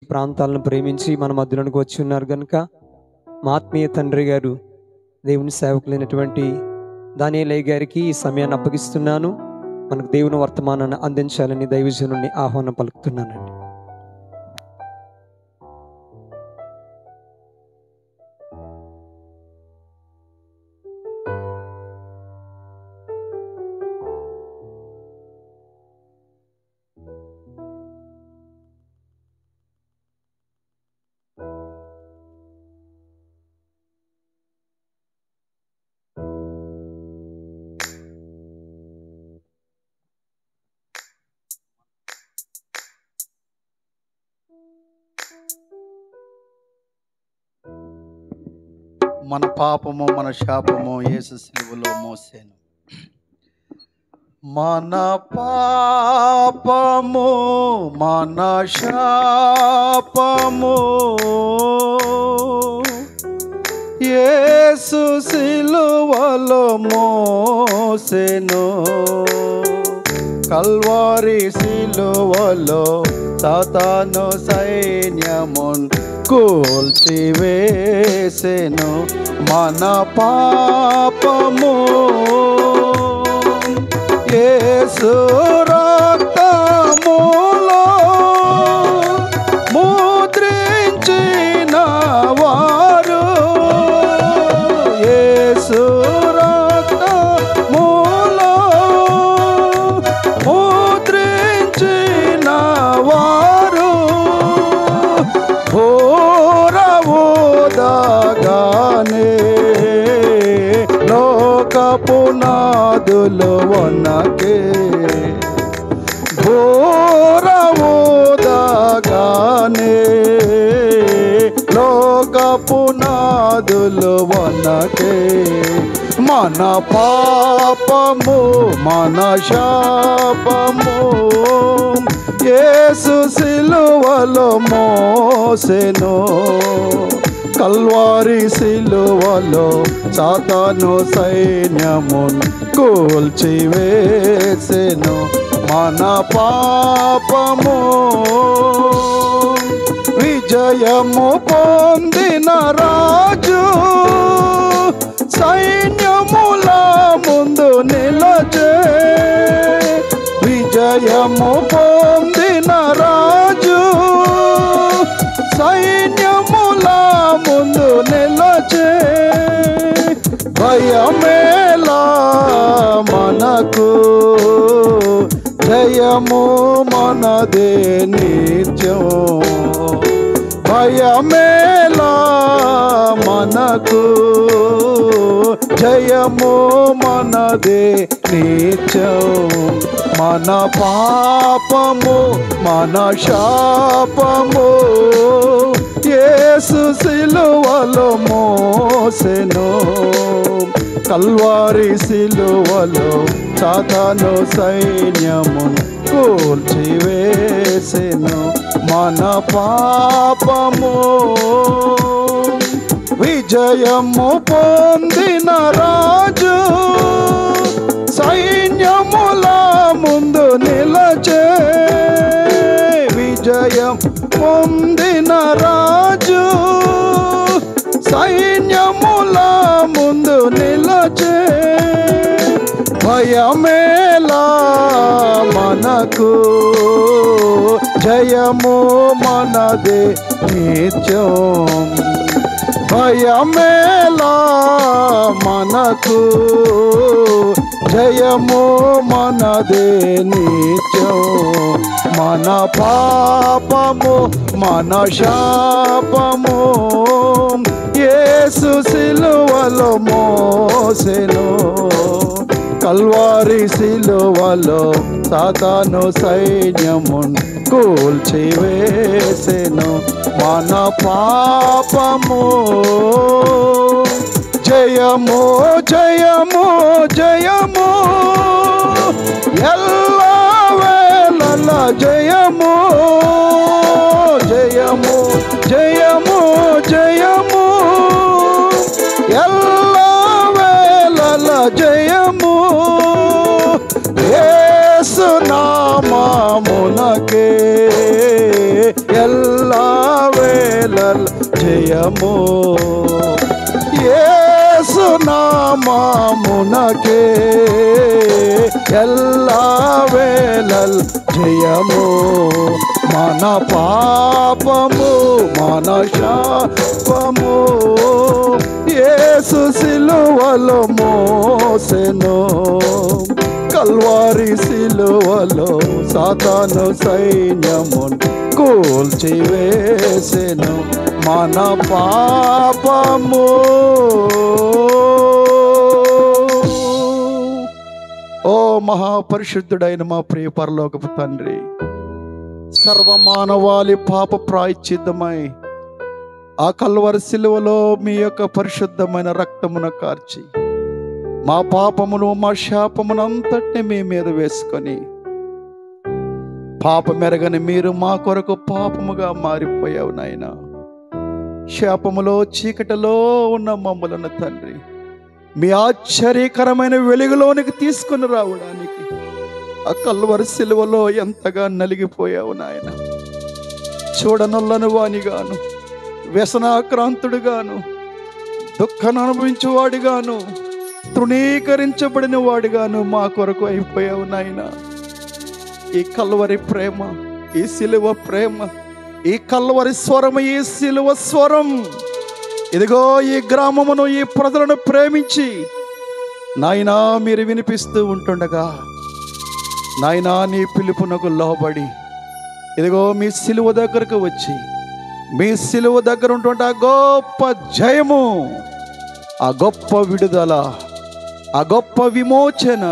ప్రాంతాలను ప్రేమించి మన మధ్యలోనికి వచ్చి ఉన్నారు కనుక మా ఆత్మీయ తండ్రి గారు దేవుని సేవకులైనటువంటి దానియేలయ్య గారికి ఈ సమయాన్ని అప్పగిస్తున్నాను. మనకు దేవుని వర్తమానాన్ని అందించాలని దైవజనుని ఆహ్వానం పలుకుతున్నానండి. మన పాపము మన శాపము యేసు సిలువలో మోసెను. మన పాపము మన శాపము యేసు సిలువలో మోసెను. కల్వారి సిలువలో సాతాను సైన్యమున్ కూల్చివేసెను. మన పాపము యేసు రక్తములో ముద్రించిన వారు, యేసు రక్తములో ముద్రించిన వారు ఘోరవుదగానే లోకపునాదులు వనకే, ఘోరవుదగానే లోకపునాదులు వనకే. మన పాపము మన శాపము యేసు సిలువలో మోసెను. కల్వారి సిలువలో సాతాను సైన్యమున్ కూల్చివేసెను. మన పాపము విజయము పొందిన రాజు సైన్యముల ముందు నిలచే, విజయము పొందిన రాజు సైన్యముల ముందు నిలచే. భయమేలా మనకు జయము మనదే నిత్యం, భయమేలా మనకు జయము మనదే నిత్యం. మన పాపము మన శాపము యేసు సిలువలో మోసెను. కల్వారి సిలువలో సాతాను సైన్యమును కూల్చివేసెను. మన పాపము విజయము పొందిన రాజు సైన్యముల ముందు నిలచే, విజయం పొందిన రాజు సైన్యముల ముందు నిలచే. భయమేలా మనకు జయము మనదే నిత్యం, భయమేలా మనకు జయము మనదే నిత్యం. మన పాపము మన శాపము యేసు సిలువలో మోసెను. కల్వారి సిలువలో సాతాను సైన్యమున్ కూల్చివేసెను. మన పాపము జయము జయము జయము ఎల్లవేళల జయము, జయము జయము జయము ఎల్లవేళల జయము. యేసు నామమునకే ఎల్ల వేళల జయము యేసు నామమునకే ఎల్లా వేళల జయము మన పాపము మన శాపము యేసు సిలువలో మోసెను కల్వారి సిలువలో సాతాను సైన్యమును కూల్చివేసెను మన పాపము ఓ మహాపరిశుద్ధుడైన మా ప్రియ పరలోకపు తండ్రి, సర్వమానవాళి పాప ప్రాయశ్చిత్తమై ఆ కల్వరి సిలువలో మీ యొక్క పరిశుద్ధమైన రక్తమును కార్చి మా పాపమును మా శాపమును అంతటిని మీ మీద వేసుకొని పాపమెరగని మీరు మా కొరకు పాపముగా మారిపోయావు నాయనా. శాపములో చీకటిలో ఉన్న మమ్మలను తండ్రి మీ ఆశ్చర్యకరమైన వెలుగులోనికి తీసుకుని రావడానికి ఆ కల్వరి సిలువలో ఎంతగా నలిగిపోయావు నాయన. చూడనొల్లని వానిగాను, వ్యసనాక్రాంతుడుగాను, దుఃఖాన్ని అనుభవించేవాడిగాను, తృణీకరించబడిన వాడిగాను మా కొరకు అయిపోయావు నాయన. ఈ కల్వరి ప్రేమ, ఈ సిలువ ప్రేమ, ఈ కల్వరి స్వరము, ఈ సిలువ స్వరం ఇదిగో ఈ గ్రామమును ఈ ప్రజలను ప్రేమించి నాయనా మీరు వినిపిస్తూ ఉంటుండగా నాయనా నీ పిలుపునకు లోబడి ఇదిగో మీ సిలువ దగ్గరకు వచ్చి మీ సిలువ దగ్గర ఉంటుంటే ఆ గొప్ప జయము, ఆ గొప్ప విడుదల, ఆ గొప్ప విమోచన,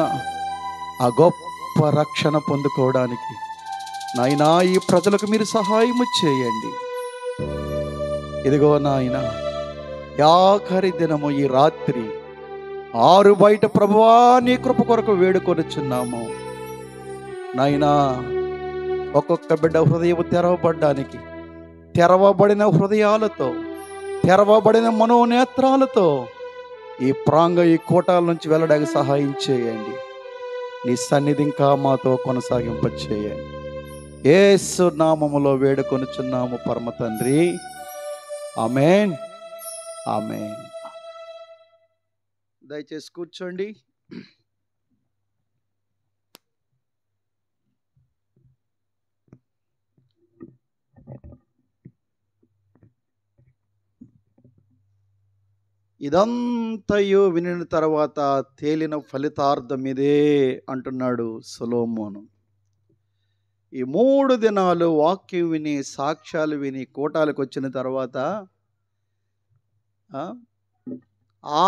ఆ గొప్ప రక్షణ పొందుకోవడానికి నాయనా ఈ ప్రజలకు మీరు సహాయము చేయండి. ఇదిగో నాయన ఆఖరి దినము ఈ రాత్రి 6 బయట ప్రభువా నీ కృప కొరకు వేడుకొనుచున్నాము నాయనా. ఒక్కొక్క బిడ్డ హృదయం తెరవబడ్డానికి, తెరవబడిన హృదయాలతో, తెరవబడిన మనోనేత్రాలతో ఈ ఈ కోటాల నుంచి వెళ్ళడానికి సహాయం చేయండి. నీ సన్నిధి ఇంకా మాతో కొనసాగింప చేయండి. యేసు నామములో వేడుకొనుచున్నాము పరమ తండ్రి. ఆమేన్, ఆమేన్. దయచేసి కూర్చోండి. ఇదంతయు వినిన తర్వాత తేలిన ఫలితార్థం ఇదే అంటున్నాడు సొలొమోను. ఈ 3 దినాలు వాక్యం విని, సాక్ష్యాలు విని, కోటాలకు వచ్చిన తర్వాత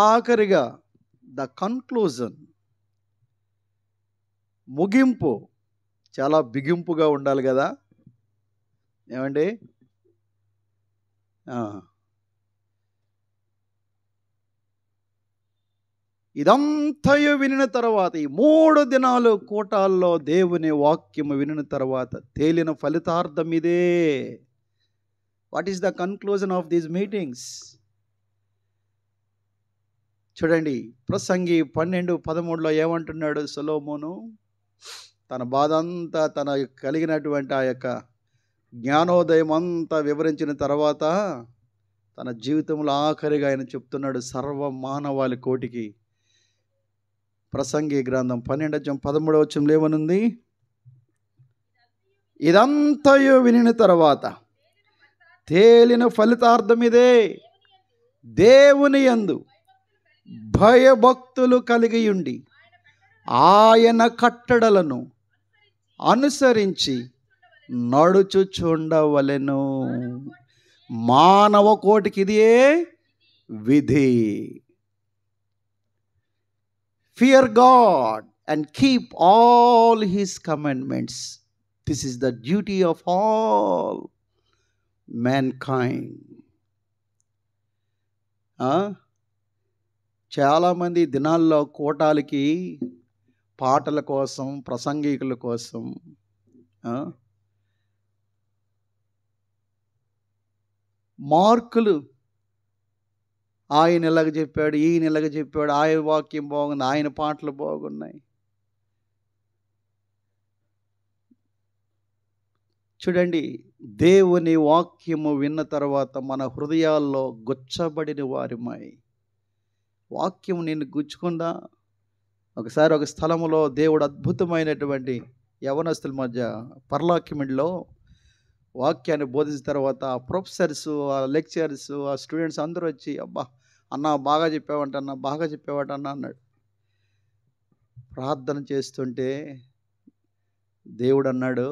ఆఖరిగా ద కన్క్లూజన్, ముగింపు చాలా బిగింపుగా ఉండాలి కదా ఏమండి? ఇదంతయు వినిన తర్వాత, ఈ 3 దినాలు కోటాల్లో దేవుని వాక్యము వినిన తర్వాత తేలిన ఫలితార్థం ఇదే. What is the conclusion of these meetings? చూడండి, ప్రసంగి 12:13 ఏమంటున్నాడు సొలొమోను? తన బాధ అంతా, తన కలిగినటువంటి ఆ యొక్క జ్ఞానోదయం అంతా వివరించిన తర్వాత తన జీవితంలో ఆఖరిగా ఆయన చెప్తున్నాడు సర్వ మానవాళి కోటికి. ప్రసంగి గ్రంథం 12:13 ఏమనుంది? ఇదంతయు వినిన తర్వాత తేలిన ఫలితార్థం ఇదే, దేవుని యందు భయభక్తులు కలిగి ఉండి ఆయన కట్టడలను అనుసరించి నడుచుచుండవలెను. మానవ కోటికి ఇదే విధి. Fear God and keep all his commandments. This is the duty of all mankind. చాలామంది దినాల్లో కోటాలకి పాటల కోసం, ప్రసంగికుల కోసం మార్కులు, ఆయన ఇలాగ చెప్పాడు, ఈయన ఇలాగ చెప్పాడు, ఆయన వాక్యం బాగుంది, ఆయన పాటలు బాగున్నాయి. చూడండి, దేవుని వాక్యము విన్న తర్వాత మన హృదయాల్లో గుచ్చబడిన వారిమై. వాక్యం నిన్ను గుచ్చుకుందా? ఒకసారి ఒక స్థలములో దేవుడు అద్భుతమైనటువంటి యవనస్తుల మధ్య పర్లాక్యుమెంట్లో వాక్యాన్ని బోధించిన తర్వాత ఆ ప్రొఫెసర్స్, ఆ లెక్చరర్స్, ఆ స్టూడెంట్స్ అందరూ వచ్చి, అబ్బా అన్న బాగా చెప్పావంట, అన్న బాగా చెప్పావట అన్న అన్నాడు. ప్రార్థన చేస్తుంటే దేవుడు అన్నాడు,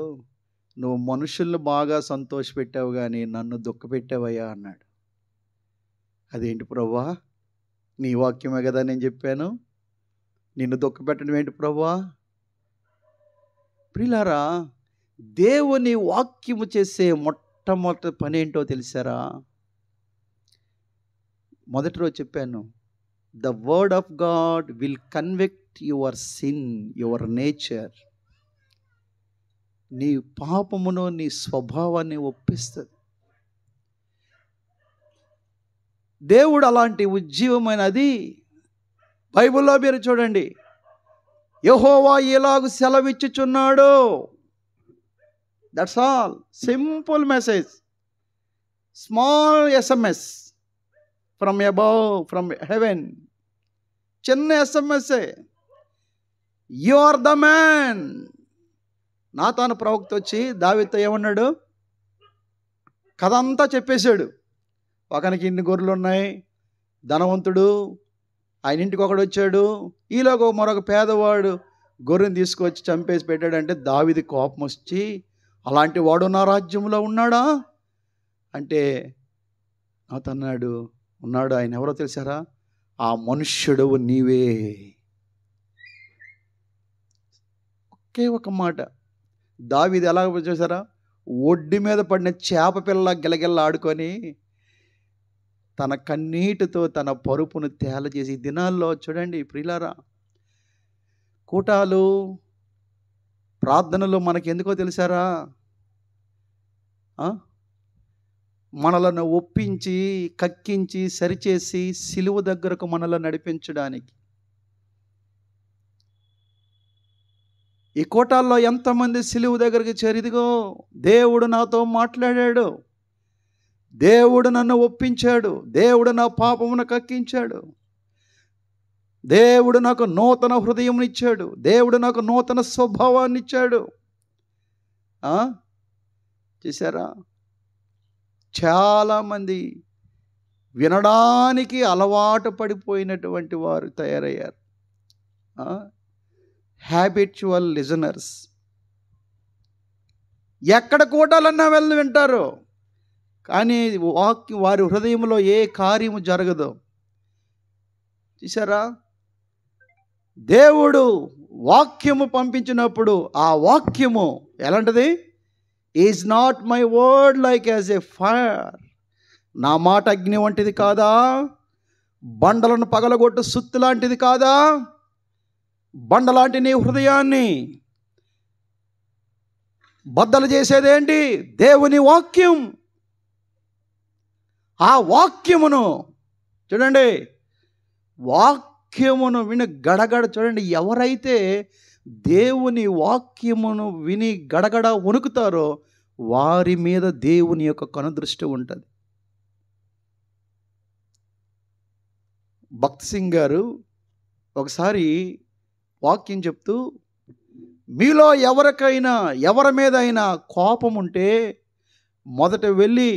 నువ్వు మనుషుల్ని బాగా సంతోషపెట్టావు కానీ నన్ను దుఃఖపెట్టావయ్యా అన్నాడు. అదేంటి ప్రభువా, నీ వాక్యమే కదా నేను చెప్పాను, నిన్ను దుఃఖపెట్టడం ఏంటి ప్రభువా? ప్రియులారా, దేవుని వాక్యము చేసే మొట్టమొదటి పని ఏంటో తెలిసారా? మొదటి రోజు చెప్పాను, the word of God will convict your sin, your nature. నీ పాపమును, నీ స్వభావాన్ని ఒప్పిస్తుంది. దేవుడు అలాంటి ఉజ్జీవమైన, అది బైబిల్లో మీరు చూడండి, యెహోవా ఇలాగు సెలవిచ్చుచున్నాడు. That's all. Simple message, small SMS from above, from heaven. చిన్న SMS. You are the man. నాతాను ప్రవక్త వచ్చి దావీదుతో ఏమన్నాడు? కథ అంతా చెప్పేశాడు. ఒకనికి ఇన్ని గొర్రెలు ఉన్నాయి, ధనవంతుడు, ఆయన ఇంటికి ఒకడు వచ్చాడు, ఈలోగా మరొక పేదవాడు గొర్రెని తీసుకొచ్చి చంపేసి పెట్టాడంటే దావీదు కోపం వచ్చి, అలాంటి వాడు నా రాజ్యంలో ఉన్నాడా అంటే అతన్నాడు, ఉన్నాడు. ఆయన ఎవరో తెలుసారా? ఆ మనుష్యుడు నీవే. ఒకే ఒక మాట. దావీదు ఎలా చూసారా? ఒడ్డు మీద పడిన చేప పిల్ల గిలగిల్ల ఆడుకొని తన కన్నీటితో తన పరుపును తేలజేసి, దినాల్లో చూడండి ప్రియులారా, కూటాలు, ప్రార్థనలు మనకి ఎందుకో తెలుసారా? మనలను ఒప్పించి, కక్కించి, సరిచేసి సిలువ దగ్గరకు మనలను నడిపించడానికి. ఈ కోటాల్లో ఎంతమంది సిలువ దగ్గరికి చేరిదిగో, దేవుడు నాతో మాట్లాడాడు, దేవుడు నన్ను ఒప్పించాడు, దేవుడు నా పాపమును కక్కించాడు, దేవుడు నాకు నూతన హృదయం ఇచ్చాడు, దేవుడు నాకు నూతన స్వభావాన్ని ఇచ్చాడు. చూసారా? చాలామంది వినడానికి అలవాటు పడిపోయినటువంటి వారు తయారయ్యారు. Habitual listeners. ఎక్కడ కూటాలన్నా వెళ్ళి వింటారు, కానీ వారి హృదయంలో ఏ కార్యము జరగదు. చూసారా? దేవుడు వాక్యము పంపించినప్పుడు ఆ వాక్యము ఎలాంటిది? Is not my word like as a fire. నా మాట అగ్ని వంటిది కాదా? బండలను పగలగొట్టు సుత్తు లాంటిది కాదా? బండలాంటి నీ హృదయాన్ని బద్దలు చేసేదేంటి? దేవుని వాక్యం. ఆ వాక్యమును చూడండి, వాక్యమును విని గడగడ. చూడండి, ఎవరైతే దేవుని వాక్యమును విని గడగడ వణుకుతారో వారి మీద దేవుని యొక్క కనుదృష్టి ఉంటుంది. భక్త్ సింగ్ గారు ఒకసారి వాక్యం చెప్తూ, మీలో ఎవరికైనా ఎవరి మీద అయినా కోపం ఉంటే మొదట వెళ్ళి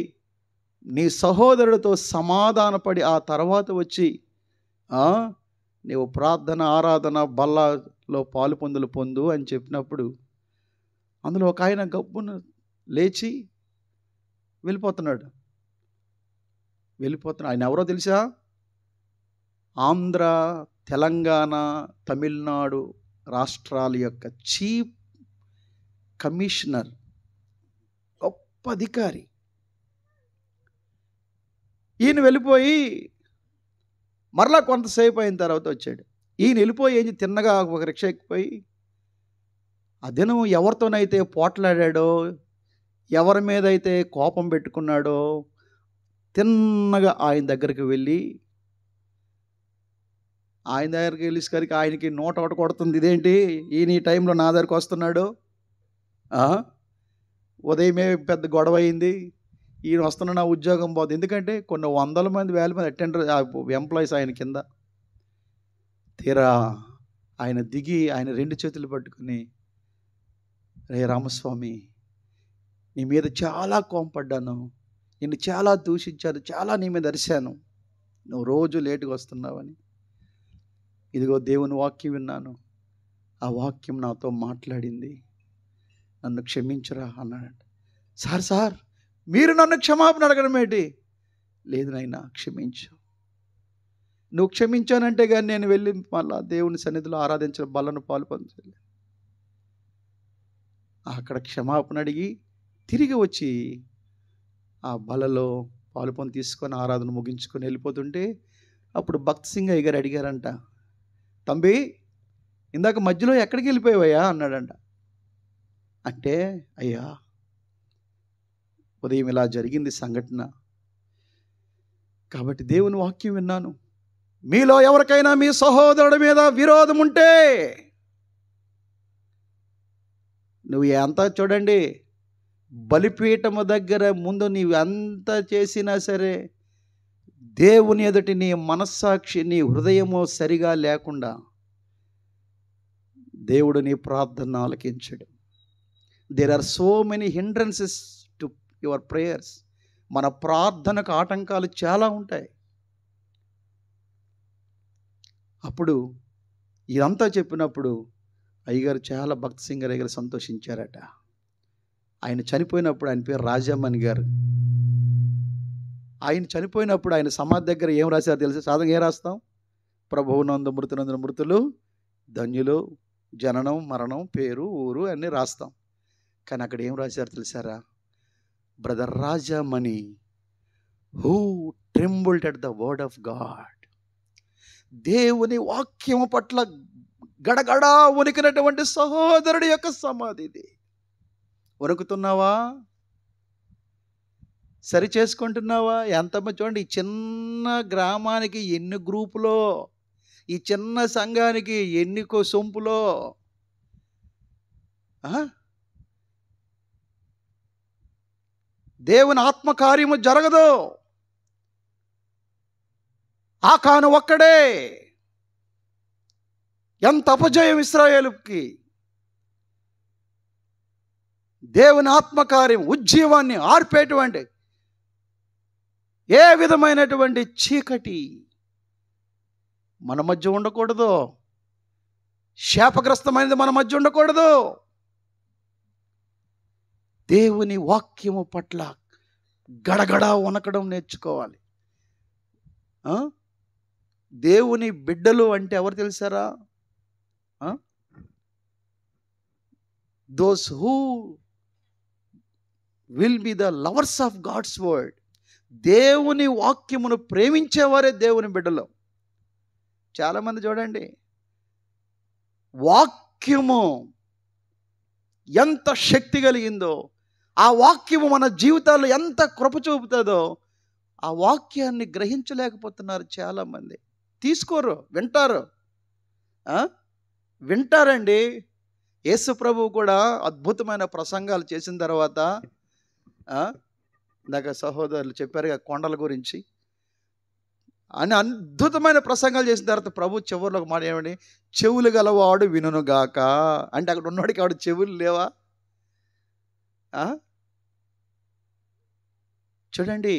నీ సహోదరుడితో సమాధానపడి ఆ తర్వాత వచ్చి నీవు ప్రార్థన, ఆరాధన, బల్లలో పాలు పొందు అని చెప్పినప్పుడు అందులో ఒక ఆయన గబ్బును లేచి వెళ్ళిపోతున్నాడు. ఆయన ఎవరో తెలుసా? ఆంధ్ర, తెలంగాణ, తమిళనాడు రాష్ట్రాల యొక్క చీఫ్ కమిషనర్, గొప్ప అధికారి. ఈయన వెళ్ళిపోయి మరలా కొంతసేపు అయిన తర్వాత వచ్చాడు. ఈయన వెళ్ళిపోయి ఏం తిన్నగా ఒక రిక్షా ఎక్కిపోయి ఆ దినం ఎవరితోనైతే పోట్లాడాడో, ఎవరి మీద అయితే కోపం పెట్టుకున్నాడో తిన్నగా ఆయన దగ్గరికి వెళ్ళి, ఆయన దగ్గరికి వెళ్ళేసరికి ఆయనకి నోట ఒకటి కొడుతుంది, ఇదేంటి ఈయన ఈ టైంలో నా దగ్గరికి వస్తున్నాడు, ఉదయమే పెద్ద గొడవ అయింది. ఈయన వస్తున్న నా ఉద్యోగం పోదు. ఎందుకంటే కొన్ని వందల మంది, వేల మంది అటెండర్ ఎంప్లాయీస్ ఆయన కింద. తీరా ఆయన దిగి ఆయన 2 చేతులు పట్టుకుని, రే రామస్వామి, నీ మీద చాలా కోపపడ్డాను, నిన్ను చాలా దూషించాను, చాలా నీ మీద అరిశాను, నువ్వు రోజు లేటుగా వస్తున్నావని. ఇదిగో దేవుని వాక్యం విన్నాను, ఆ వాక్యం నాతో మాట్లాడింది, నన్ను క్షమించురా అన్నాడంట. సార్ మీరు నన్ను క్షమాపణ అడగడం ఏంటి? లేదు నాయనా, క్షమించు. నువ్వు క్షమించానంటే కానీ నేను వెళ్ళి మళ్ళా దేవుని సన్నిధిలో ఆరాధించిన బలను పాలు పొందాలి. అక్కడ క్షమాపణ అడిగి తిరిగి వచ్చి ఆ బలలో పాలు పొంది తీసుకొని ఆరాధన ముగించుకొని వెళ్ళిపోతుంటే అప్పుడు భక్త్ సింగ్ అయ్య గారు అడిగారంట, తంబి ఇందాక మధ్యలో ఎక్కడికి వెళ్ళిపోయావయ్యా అన్నాడంట. అంటే అయ్యా, ఉదయం ఇలా జరిగింది సంఘటన, కాబట్టి దేవుని వాక్యం విన్నాను, మీలో ఎవరికైనా మీ సహోదరుడి మీద విరోధం ఉంటే నువ్వు ఎంత చూడండి, బలిపీఠము దగ్గర ముందు నీవు ఎంత చేసినా సరే దేవుని ఎదుటి నీ మనస్సాక్షి, నీ హృదయము సరిగా లేకుండా దేవుడు నీ ప్రార్థన ఆలకించడు. There are so many hindrances to your prayers. మన ప్రార్థనకు ఆటంకాలు చాలా ఉంటాయి. అప్పుడు ఇదంతా చెప్పినప్పుడు అయ్యగారు చాలా భక్త్ సింగ్ అయ్యగారు సంతోషించారట. ఆయన చనిపోయినప్పుడు, ఆయన పేరు రాజామణి గారు, ఆయన చనిపోయినప్పుడు ఆయన సమాధి దగ్గర ఏం రాశారు తెలుసు? సాధారణంగా ఏం రాస్తాం? ప్రభువునందు మృతునందున మృతులు ధన్యులు, జననం మరణం పేరు ఊరు అన్నీ రాస్తాం. కానీ అక్కడ ఏం రాశారు తెలుసారా? Brother Rajamani who trembled at the word of God. దేవుని వాక్యము పట్ల గడగడా వణికినటువంటి సహోదరుడి యొక్క సమాధి ఇది. వణుకుతున్నావా? సరి చేసుకుంటున్నావా? ఎంతమంది చూడండి, ఈ చిన్న గ్రామానికి ఎన్ని గ్రూపులో, ఈ చిన్న సంఘానికి ఎన్ని సొంపులో. దేవుని ఆత్మకార్యము జరగదు. ఆకాను ఒక్కడే. ఎంత అపజయం ఇశ్రాయేలుకి. దేవుని ఆత్మకార్యం ఉజ్జీవాన్ని ఆర్పేటువంటి ఏ విధమైనటువంటి చీకటి మన మధ్య ఉండకూడదు. శాపగ్రస్తమైనది మన మధ్య ఉండకూడదు. దేవుని వాక్యము పట్ల గడగడ వణకడం నేర్చుకోవాలి. దేవుని బిడ్డలు అంటే ఎవరు తెలుసారా? Those who will be the lovers of God's word. దేవుని వాక్యమును ప్రేమించేవారే దేవుని బిడ్డలు. చాలామంది చూడండి, వాక్యము ఎంత శక్తి కలిగిందో, ఆ వాక్యము మన జీవితాల్లో ఎంత కృప చూపుతుందో, ఆ వాక్యాన్ని గ్రహించలేకపోతున్నారు చాలామంది. తీసుకోరు, వింటారు. వింటారండి. యేసు ప్రభువు కూడా అద్భుతమైన ప్రసంగాలు చేసిన తర్వాత, ఇందాక సహోదరులు చెప్పారుగా కొండల గురించి, అని అద్భుతమైన ప్రసంగాలు చేసిన తర్వాత ప్రభు చివరిలో ఒక మాట ఏమండి? చెవులు గలవాడు వినుగాక. అంటే అక్కడ ఉన్నవాడికి ఆవిడ చెవులు లేవా? చూడండి,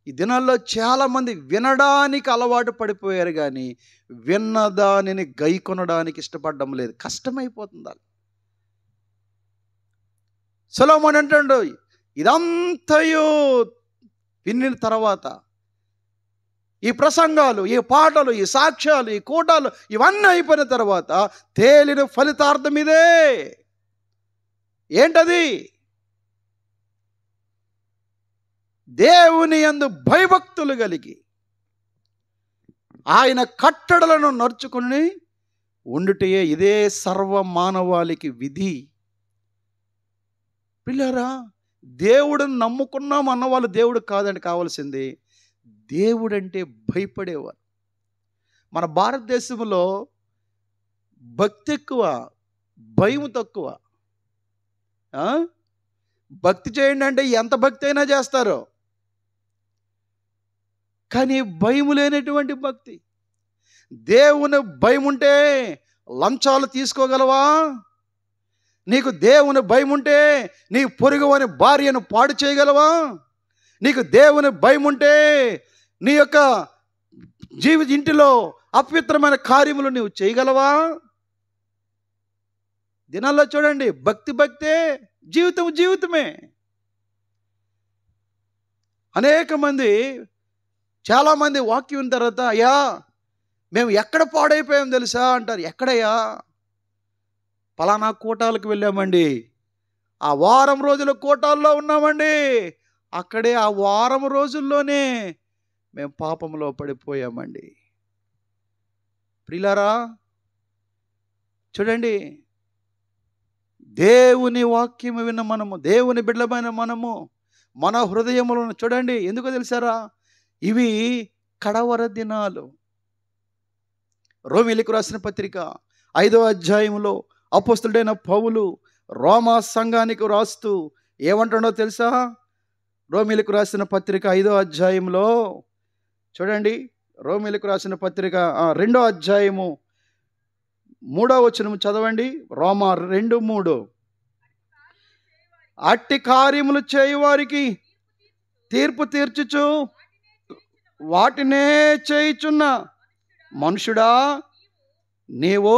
ఈ దినాల్లో చాలామంది వినడానికి అలవాటు పడిపోయారు, కానీ విన్నదానిని గైకొనడానికి ఇష్టపడడం లేదు. కష్టమైపోతుంది. సొలొమోను అంటాడు, ఇదంతయు విన్న తర్వాత, ఈ ప్రసంగాలు, ఈ పాటలు, ఈ సాక్ష్యాలు, ఈ కూటాలు ఇవన్నీ అయిపోయిన తర్వాత తేలిన ఫలితార్థం ఇదే. ఏంటది? దేవుని యందు భయభక్తులు కలిగి ఆయన కట్టడలను నడుచుకుని ఉండుటయే ఇదే సర్వ మానవాళికి విధి. పిల్లరా, దేవుడిని నమ్ముకున్నాం అన్నవాళ్ళు దేవుడు కాదండి కావాల్సింది, దేవుడంటే భయపడేవారు. మన భారతదేశంలో భక్తి ఎక్కువ, భయం తక్కువ. ఆ? భక్తి చేయండి అంటే ఎంత భక్తి అయినా చేస్తారు, కానీ భయం లేనటువంటి భక్తి. దేవుని భయం ఉంటే లంచాలు తీసుకోగలవా? నీకు దేవుని భయం ఉంటే నీ పొరుగువాని భార్యను పాడు చేయగలవా? నీకు దేవుని భయం ఉంటే నీ యొక్క ఇంటిలో అపవిత్రమైన కార్యములు నీవు చేయగలవా? దినాల్లో చూడండి, భక్తే, జీవితమే. అనేక మంది, చాలామంది వాక్యం విన్న తర్వాత, అయ్యా మేము ఎక్కడ పాడైపోయాం తెలుసా అంటారు. ఎక్కడయ్యా? పలానా కూటాలకు వెళ్ళామండి, ఆ వారం రోజుల కూటాల్లో ఉన్నామండి, అక్కడే ఆ వారం రోజుల్లోనే మేము పాపంలో పడిపోయామండి. ప్రియులారా చూడండి, దేవుని వాక్యము విన్న మనము, దేవుని బిడ్డలమైన మనము, మన హృదయములను చూడండి, ఎందుకో తెలుసారా? ఇవి కడవర దినాలు. రోమీయులకు రాసిన పత్రిక 5వ అధ్యాయంలో అపోస్తలుడైన పౌలు రోమా సంఘానికి రాస్తూ ఏమంటాడో తెలుసా? రోమీయులకు రాసిన పత్రిక 5వ అధ్యాయంలో చూడండి, రోమీయులకు రాసిన పత్రిక 2వ అధ్యాయము 3వ వచనం చదవండి. రోమా 2:3. అట్టి కార్యములు చేయువారికి తీర్పు తీర్చుచు వాటినే చేయుచున్న మనుషుడా, నీవు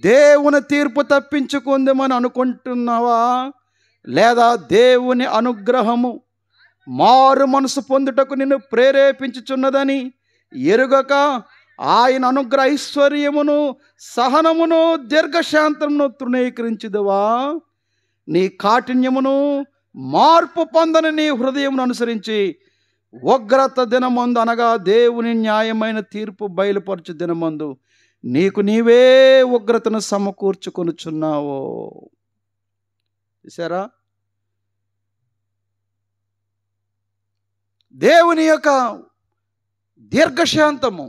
దేవుని తీర్పు తప్పించుకుందామని అనుకుంటున్నావా? లేదా దేవుని అనుగ్రహము మారు మనసు పొందుటకు నిన్ను ప్రేరేపించుచున్నదని ఎరుగక ఆయన అనుగ్రహ ఐశ్వర్యమును సహనమును దీర్ఘశాంతమును తృణీకరించుదువా? నీ కాఠిన్యమును మార్పు పొందని నీ హృదయమును అనుసరించి ఉగ్రత దినమందు, అనగా దేవుని న్యాయమైన తీర్పు బయలుపరచు దినమందు నీకు నీవే ఉగ్రతను సమకూర్చుకొనుచున్నావు. చూసారా? దేవుని యొక్క దీర్ఘశాంతము,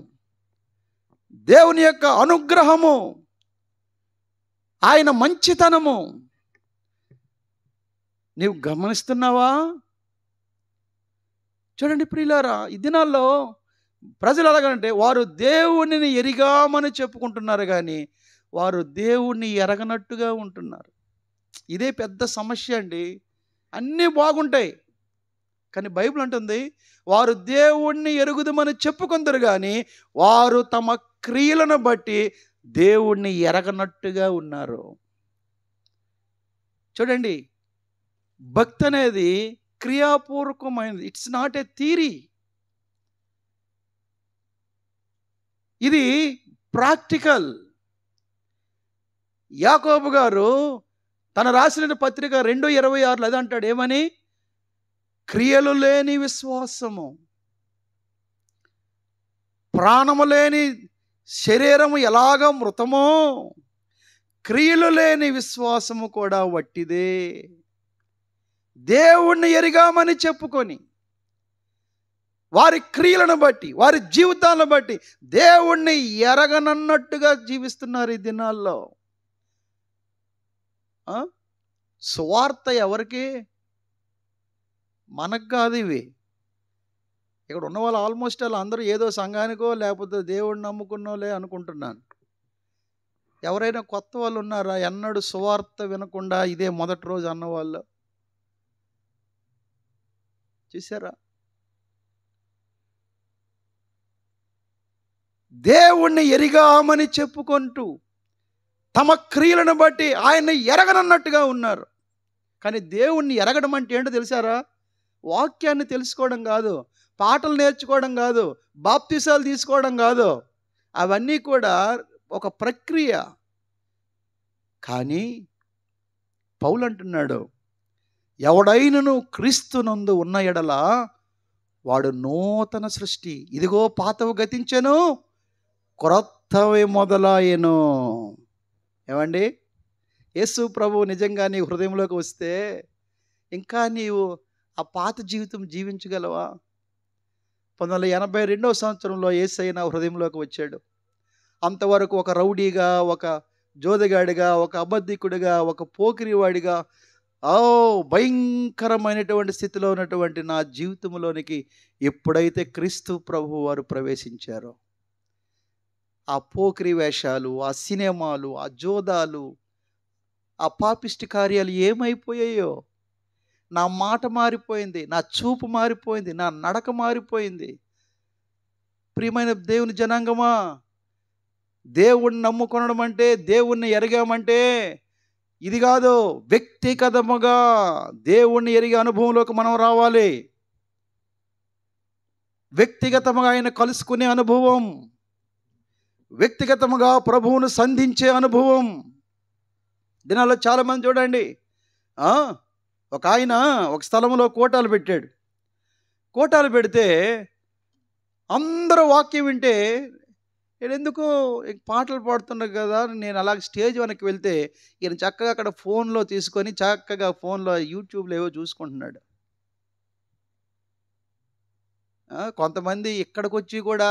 దేవుని యొక్క అనుగ్రహము, ఆయన మంచితనము నీవు గమనిస్తున్నావా? చూడండి ప్రియులారా, ఈ దినాల్లో ప్రజలు ఎలాగంటే వారు దేవుణ్ణి ఎరిగామని చెప్పుకుంటున్నారు, కానీ వారు దేవుణ్ణి ఎరగనట్టుగా ఉంటున్నారు. ఇదే పెద్ద సమస్య అండి. అన్నీ బాగుంటాయి, కానీ బైబిల్ అంటుంది వారు దేవుణ్ణి ఎరుగుదమని చెప్పుకుందరు, కానీ వారు తమ క్రియలను బట్టి దేవుణ్ణి ఎరగనట్టుగా ఉన్నారు. చూడండి, భక్తి అనేది క్రియాపూర్వకమైనది. ఇట్స్ నాట్ ఏ థియరీ, ఇది ప్రాక్టికల్. యాకోబు గారు తన రాసిన పత్రిక 2:26 అది అంటాడు, ఏమని? క్రియలు లేని విశ్వాసము, ప్రాణము లేని శరీరము ఎలాగ మృతమో క్రియలు లేని విశ్వాసము కూడా వట్టిదే. దేవుణ్ణి ఎరిగామని చెప్పుకొని వారి క్రియలను బట్టి, వారి జీవితాలను బట్టి దేవుణ్ణి ఎరగనన్నట్టుగా జీవిస్తున్నారు ఈ దినాల్లో. సువార్త ఎవరికి? మనకు కాదు. ఇవి ఇక్కడ ఉన్న వాళ్ళు ఆల్మోస్ట్ వాళ్ళు అందరూ ఏదో సంఘానికో లేకపోతే దేవుడిని నమ్ముకున్నోలే అనుకుంటున్నాను. ఎవరైనా కొత్త వాళ్ళు ఉన్నారా? ఎన్నడూ సువార్త వినకుండా ఇదే మొదటి రోజు అన్నవాళ్ళు చూసారా? దేవుణ్ణి ఎరిగామని చెప్పుకుంటూ తమ క్రియలను బట్టి ఆయన్ని ఎరగనన్నట్టుగా ఉన్నారు. కానీ దేవుణ్ణి ఎరగడం అంటే ఏంటో తెలుసారా? వాక్యాన్ని తెలుసుకోవడం కాదు, పాటలు నేర్చుకోవడం కాదు, బాప్తిసాలు తీసుకోవడం కాదు. అవన్నీ కూడా ఒక ప్రక్రియ. కానీ పౌలు అంటున్నాడు, ఎవడైనను క్రీస్తునందు ఉన్న ఎడల వాడు నూతన సృష్టి, ఇదిగో పాతవి గతించెను, క్రొత్తవి మొదలాయెను. ఏమండి, యేసు ప్రభువు నిజంగా నీ హృదయంలోకి వస్తే ఇంకా నీవు ఆ పాత జీవితం జీవించగలవా? 1982వ సంవత్సరంలో యేసయ్య నా హృదయంలోకి వచ్చాడు. అంతవరకు ఒక రౌడీగా, ఒక జోదగాడిగా, ఒక అబద్ధికుడిగా, ఒక పోకిరివాడిగా భయంకరమైనటువంటి స్థితిలో ఉన్నటువంటి నా జీవితంలోనికి ఎప్పుడైతే క్రీస్తు ప్రభు వారు ప్రవేశించారో, ఆ పోకిరి వేషాలు, ఆ సినిమాలు, ఆ జోదాలు, ఆ పాపిష్టి కార్యాలు ఏమైపోయాయో, నా మాట మారిపోయింది, నా చూపు మారిపోయింది, నా నడక మారిపోయింది. ప్రియమైన దేవుని జనాంగమా, దేవుణ్ణి నమ్ముకొనడం అంటే, దేవుణ్ణి ఎరగామంటే ఇది కాదు. వ్యక్తిగతముగా దేవుణ్ణి ఎరిగే అనుభవంలోకి మనం రావాలి. వ్యక్తిగతముగా ఆయన కలుసుకునే అనుభవం, వ్యక్తిగతముగా ప్రభువును సంధించే అనుభవం. దినాల్లో చాలామంది చూడండి, ఒక ఆయన ఒక స్థలంలో కోటాలు పెట్టాడు. కోటాలు పెడితే అందరూ వాక్యం వింటే, నేను ఎందుకు పాటలు పాడుతున్నా కదా, నేను అలాగే స్టేజ్ వెనక్కి వెళ్తే ఈయన చక్కగా అక్కడ ఫోన్లో తీసుకొని చక్కగా ఫోన్లో యూట్యూబ్లో ఏవో చూసుకుంటున్నాడు. కొంతమంది ఇక్కడికి వచ్చి కూడా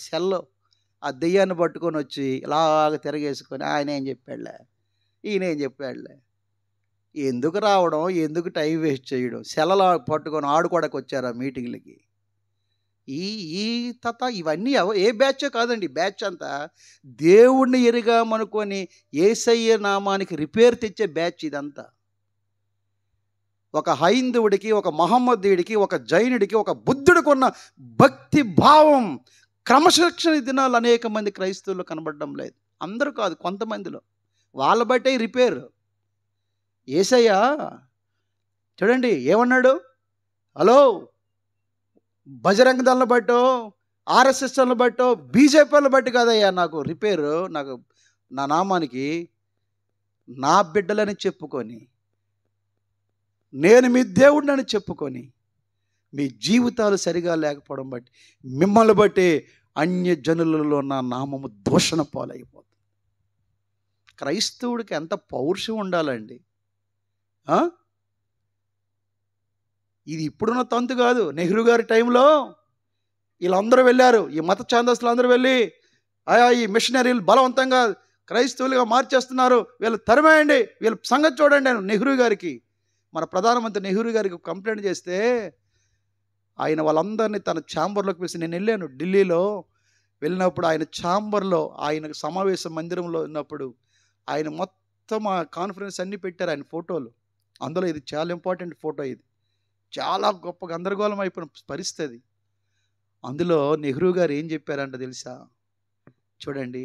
సెల్ ఆ దెయ్యాన్ని పట్టుకొని వచ్చి ఇలాగ తిరగేసుకొని ఆయన ఏం చెప్పాడులే, ఈయన ఏం చెప్పాడులే. ఎందుకు రావడం, ఎందుకు టైం వేస్ట్ చేయడం? సెలలా పట్టుకొని ఆడుకోవడానికి వచ్చారు ఆ మీటింగ్లకి. ఈ ఇవన్నీ ఏ బ్యాచో కాదండి. బ్యాచ్ అంతా దేవుణ్ణి ఎరిగామనుకొని యేసయ్య నామానికి రిపేర్ తెచ్చే బ్యాచ్ ఇదంతా. ఒక హైందవుడికి, ఒక మహమ్మదీయుడికి, ఒక జైనుడికి, ఒక బుద్ధుడికి ఉన్న భక్తి భావం, క్రమశిక్షణ దినాలు అనేక మంది క్రైస్తవులు కనబడడం లేదు. అందరూ కాదు, కొంతమందిలో. వాళ్ళ బట్టే రిపేర్. యేసయ్య చూడండి ఏమన్నాడు, హలో బజరంగ దళను బట్టో, ఆర్ఎస్ఎస్లను బట్టో, బీజేపీలను బట్టి కాదయ్యా నాకు రిపేరు, నాకు నా నామానికి నా బిడ్డలని చెప్పుకొని, నేను మీ దేవుడిని చెప్పుకొని, మీ జీవితాలు సరిగా లేకపోవడం బట్టి, మిమ్మల్ని బట్టి అన్య జనులలో నా నామము దూషణ పాలైపోతుంది. క్రైస్తవుడికి ఎంత పౌరుషం ఉండాలండి. ఇది ఇప్పుడున్న తంతు కాదు. నెహ్రూ గారి టైంలో వీళ్ళందరూ వెళ్ళారు, ఈ మత ఛాందస్తులు అందరూ వెళ్ళి ఈ మిషనరీలు బలవంతంగా క్రైస్తవులుగా మార్చేస్తున్నారు, వీళ్ళు తరిమేయండి, వీళ్ళ సంగతి చూడండి అని నెహ్రూ గారికి, మన ప్రధానమంత్రి నెహ్రూ గారికి కంప్లైంట్ చేస్తే ఆయన వాళ్ళందరినీ తన ఛాంబర్లోకి పిలిచి, నేను వెళ్ళాను ఢిల్లీలో, వెళ్ళినప్పుడు ఆయన ఛాంబర్లో, ఆయన సమావేశ మందిరంలో ఉన్నప్పుడు ఆయన మొత్తం ఆ కాన్ఫరెన్స్ అన్నీ పెట్టారు, ఆయన ఫోటోలు. అందులో ఇది చాలా ఇంపార్టెంట్ ఫోటో. ఇది చాలా గొప్ప గందరగోళం అయిపోయిన పరిస్థితి. అందులో నెహ్రూ గారు ఏం చెప్పారంట తెలుసా? చూడండి,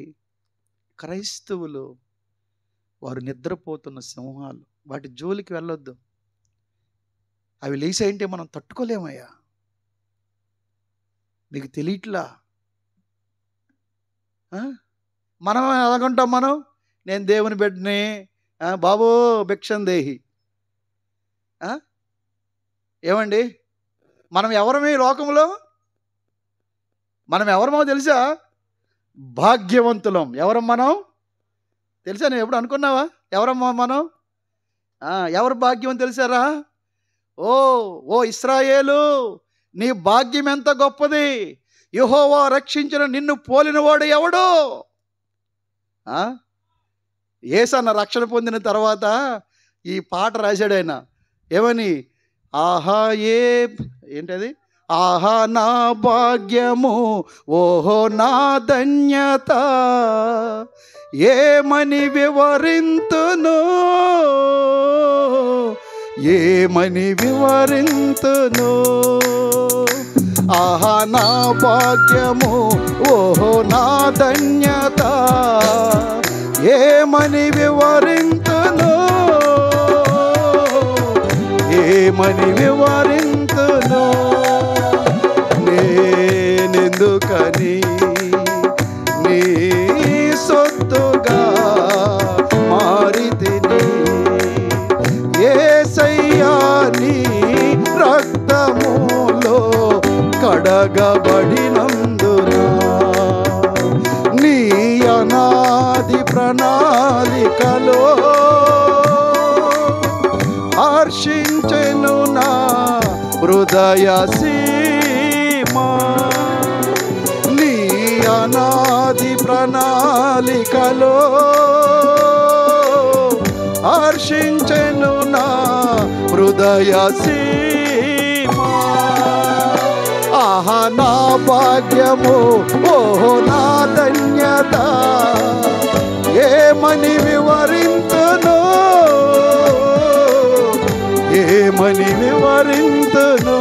క్రైస్తవులు వారు నిద్రపోతున్న సింహాలు, వాటి జోలికి వెళ్ళొద్దు. అవి లేసాయంటే మనం తట్టుకోలేమయ్యా. మీకు తెలియట్లా? మనం ఎలాగుంటాం? నేను దేవుని బిడ్డని, బాబో భిక్షం దేహి. ఏమండి, మనం ఎవరమే ఈ లోకంలో? మనం ఎవరమో తెలుసా? భాగ్యవంతులం. ఎవరం మనం తెలుసా? నేను ఎప్పుడు అనుకున్నావా ఎవరమ్మా మనం? ఎవరు భాగ్యం తెలుసారా? ఓ ఇశ్రాయేలు, నీ భాగ్యం ఎంత గొప్పది! యెహోవా రక్షించిన నిన్ను పోలినవాడు ఎవడు? యేసన్న రక్షణ పొందిన తర్వాత ఈ పాట రాశాడు ఆయన. ఏమని? ఏంటది? ఆహా నా భాగ్యము, ఓహో నా ధన్యత, ఏమని వివరింతును, ఏమని వివరింతును. ఆహా నా భాగ్యము, ఓహో నా ధన్యత, ఏమని వివరింతును, ఏమని వివరింతును. నేనెందుకని నీ సొత్తుగా మారితిని, యేసయ్యా నీ రక్తములో కడగబడినందున, నీ అనాది ప్రణాళికలో హర్షించెను నా హృదయ సీమా. నీ అనాది ప్రణాళికలో హర్ష ఘోషించెను నా హృదయ సీమా. ఆహా నా భాగ్యము, ఓహో నా ధన్యత, ఏమని వివరింతును, ఏమని వివరింతును.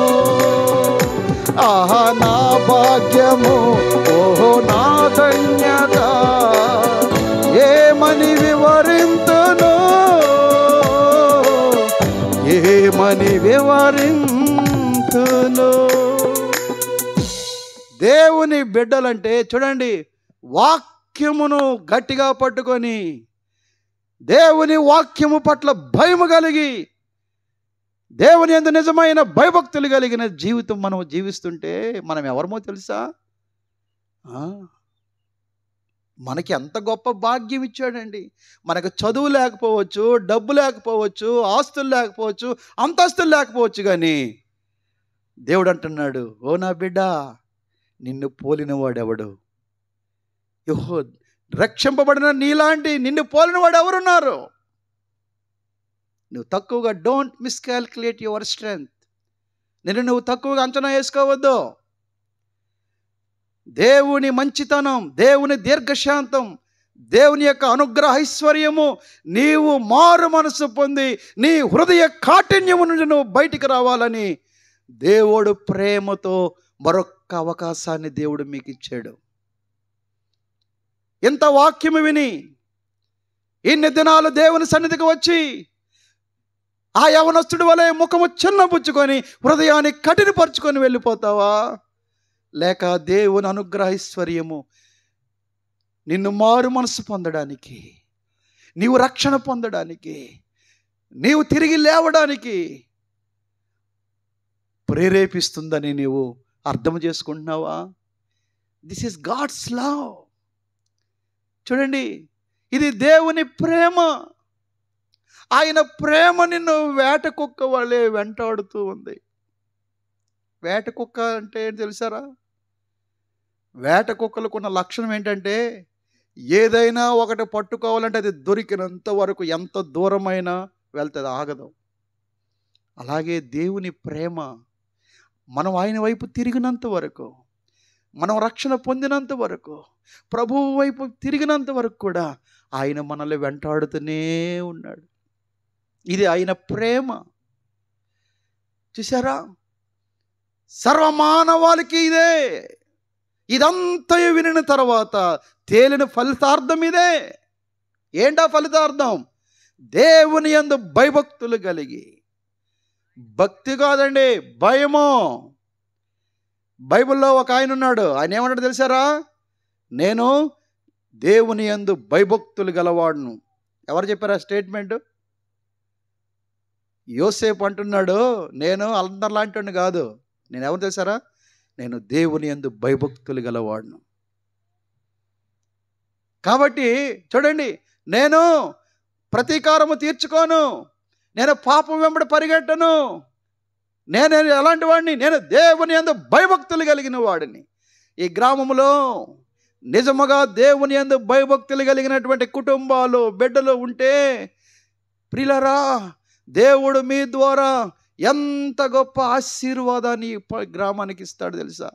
ఆహా నా భాగ్యము, ఓహో నా ధన్యత, ఏమని వివరింతును, ఏమని వివరింతును. దేవుని బిడ్డలంటే చూడండి, వాక్యమును గట్టిగా పట్టుకొని దేవుని వాక్యము పట్ల భయము కలిగి దేవుని యందు నిజమైన భయభక్తులు కలిగిన జీవితం మనం జీవిస్తుంటే మనం ఎవరమో తెలుసా? మనకి ఎంత గొప్ప భాగ్యం ఇచ్చాడండి. మనకు చదువు లేకపోవచ్చు, డబ్బు లేకపోవచ్చు, ఆస్తులు లేకపోవచ్చు, అంతస్తులు లేకపోవచ్చు, కానీ దేవుడు అంటున్నాడు, ఓ నా బిడ్డ, నిన్ను పోలినవాడెవడు? యోహో, రక్షింపబడిన నీలాంటి నిన్ను పోలినవాడు ఎవరున్నారు? నువ్వు తక్కువగా, డోంట్ మిస్కాల్కులేట్ యువర్ స్ట్రెంగ్త్. నువ్వు తక్కువగా అంచనా వేసుకోవద్దు. దేవుని మంచితనం, దేవుని దీర్ఘశాంతం, దేవుని యొక్క అనుగ్రహ ఐశ్వర్యము, నీవు మారు మనసు పొంది నీ హృదయ కాఠిన్యము నుండి నువ్వు బయటికి రావాలని దేవుడు ప్రేమతో మరొక్క అవకాశాన్ని దేవుడు మీకు ఇచ్చాడు. ఇంత వాక్యము విని ఇన్ని దినాలు దేవుని సన్నిధికి వచ్చి ఆ యవనస్తుడి వలె ముఖము చిన్నబుచ్చుకొని హృదయాన్ని కఠినపరుచుకొని వెళ్ళిపోతావా? లేక దేవుని అనుగ్రహ ఐశ్వర్యము నిన్ను మారు మనసు పొందడానికి, నీవు రక్షణ పొందడానికి, నీవు తిరిగి లేవడానికి ప్రేరేపిస్తుందని నీవు అర్థం చేసుకుంటున్నావా? This is God's love. చూడండి, ఇది దేవుని ప్రేమ. ఆయన ప్రేమ నిన్ను వేట కుక్క వలె వెంటాడుతూ ఉంది. వేట కుక్క అంటే ఏంటి తెలుసారా? వేట కుక్కలకున్న లక్షణం ఏంటంటే, ఏదైనా ఒకటి పట్టుకోవాలంటే అది దొరికినంత వరకు ఎంత దూరమైనా వెళ్తుంది, ఆగదు. అలాగే దేవుని ప్రేమ, మనం ఆయన వైపు తిరిగినంత వరకు, మనం రక్షణ పొందినంత వరకు, ప్రభువు వైపు తిరిగినంత వరకు కూడా ఆయన మనల్ని వెంటాడుతూనే ఉన్నాడు. ఇది ఆయన ప్రేమ. చూసారా? సర్వమానవాళికి ఇదే. ఇదంతా వినిన తర్వాత తేలిన ఫలితార్థం ఇదే. ఏంటా ఫలితార్థం? దేవుని యందు భయభక్తులు కలిగి, భక్తి కాదండి, భయము. బైబిల్లో ఒక ఆయన ఉన్నాడు, ఆయన ఏమంటాడు తెలుసారా? నేను దేవుని యందు భయభక్తులు గలవాడును. ఎవరు చెప్పారు ఆ స్టేట్మెంట్? యోసేపు అంటున్నాడు, నేను అందరిలాంటి కాదు, నేను ఎవరు తెలుసారా? నేను దేవుని యందు భయభక్తులు గలవాడును. కాబట్టి చూడండి, నేను ప్రతీకారము తీర్చుకోను, నేను పాపం వెంబడి పరిగెట్టను, నేను ఎలాంటి వాడిని? నేను దేవుని యందు భయభక్తులు కలిగిన వాడిని. ఈ గ్రామంలో నిజముగా దేవుని యందు భయభక్తులు కలిగినటువంటి కుటుంబాలు, బిడ్డలు ఉంటే ప్రియులారా, దేవుడు మీ ద్వారా ఎంత గొప్ప ఆశీర్వాదాన్ని గ్రామానికి ఇస్తాడు తెలుసా?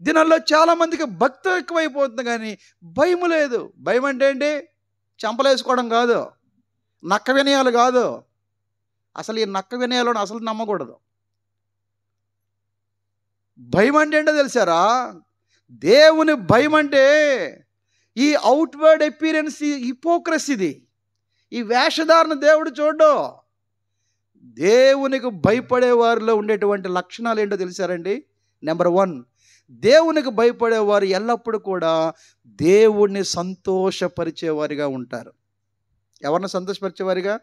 దినాల్లో చాలామందికి భక్తి ఎక్కువైపోతుంది కానీ భయం లేదు. భయం అంటే ఏంటి? చంపలేసుకోవడం కాదు, నక్క వినయాలు కాదు. అసలు ఈ నక్క వినయాలను అసలు నమ్మకూడదు. భయం అంటే ఏంటో తెలుసారా? దేవుని భయం అంటే ఈ అవుట్వర్డ్ అపీరెన్స్, హిపోక్రసీది, ఈ వేషధారణ దేవుడు చూడ్డు. దేవునికి భయపడే వారిలో ఉండేటువంటి లక్షణాలు ఏంటో తెలుసారండి? నెంబర్ 1, దేవునికి భయపడేవారు ఎల్లప్పుడూ కూడా దేవుణ్ణి సంతోషపరిచేవారిగా ఉంటారు. ఎవరిని సంతోషపరిచేవారిగా?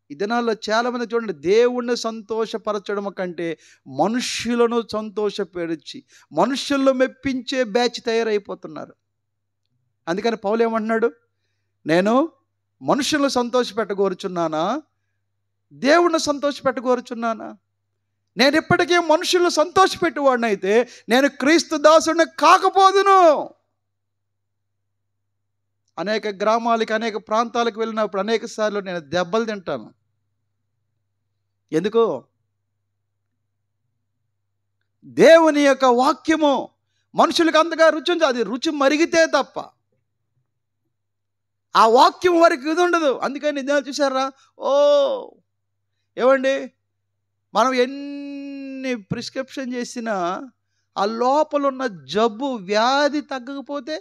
ఈ దినాల్లో చాలామంది చూడండి, దేవుణ్ణి సంతోషపరచడం కంటే మనుష్యులను సంతోషపరిచి మనుష్యుల్లో మెప్పించే బ్యాచ్ తయారైపోతున్నారు. అందుకని పౌలు ఏమంటున్నాడు? నేను మనుషులను సంతోషపెట్టగోరుచున్నానా, దేవుణ్ణి సంతోషపెట్టగోరుచున్నానా? నేను ఇప్పటికీ మనుషులను సంతోషపెట్టేవాడినైతే నేను క్రీస్తు దాసుడిని కాకపోదును. అనేక గ్రామాలకి, అనేక ప్రాంతాలకు వెళ్ళినప్పుడు అనేక సార్లు నేను దెబ్బలు తింటాను. ఎందుకు? దేవుని యొక్క వాక్యము మనుషులకు అంతగా రుచి ఉంది. అది రుచి మరిగితే తప్ప ఆ వాక్యం వరకు ఇది ఉండదు. అందుకని ఇదే చూసారా, ఏమండి, మనం ఎన్ని ప్రిస్క్రిప్షన్ చేసినా ఆ లోపల ఉన్న జబ్బు వ్యాధి తగ్గకపోతే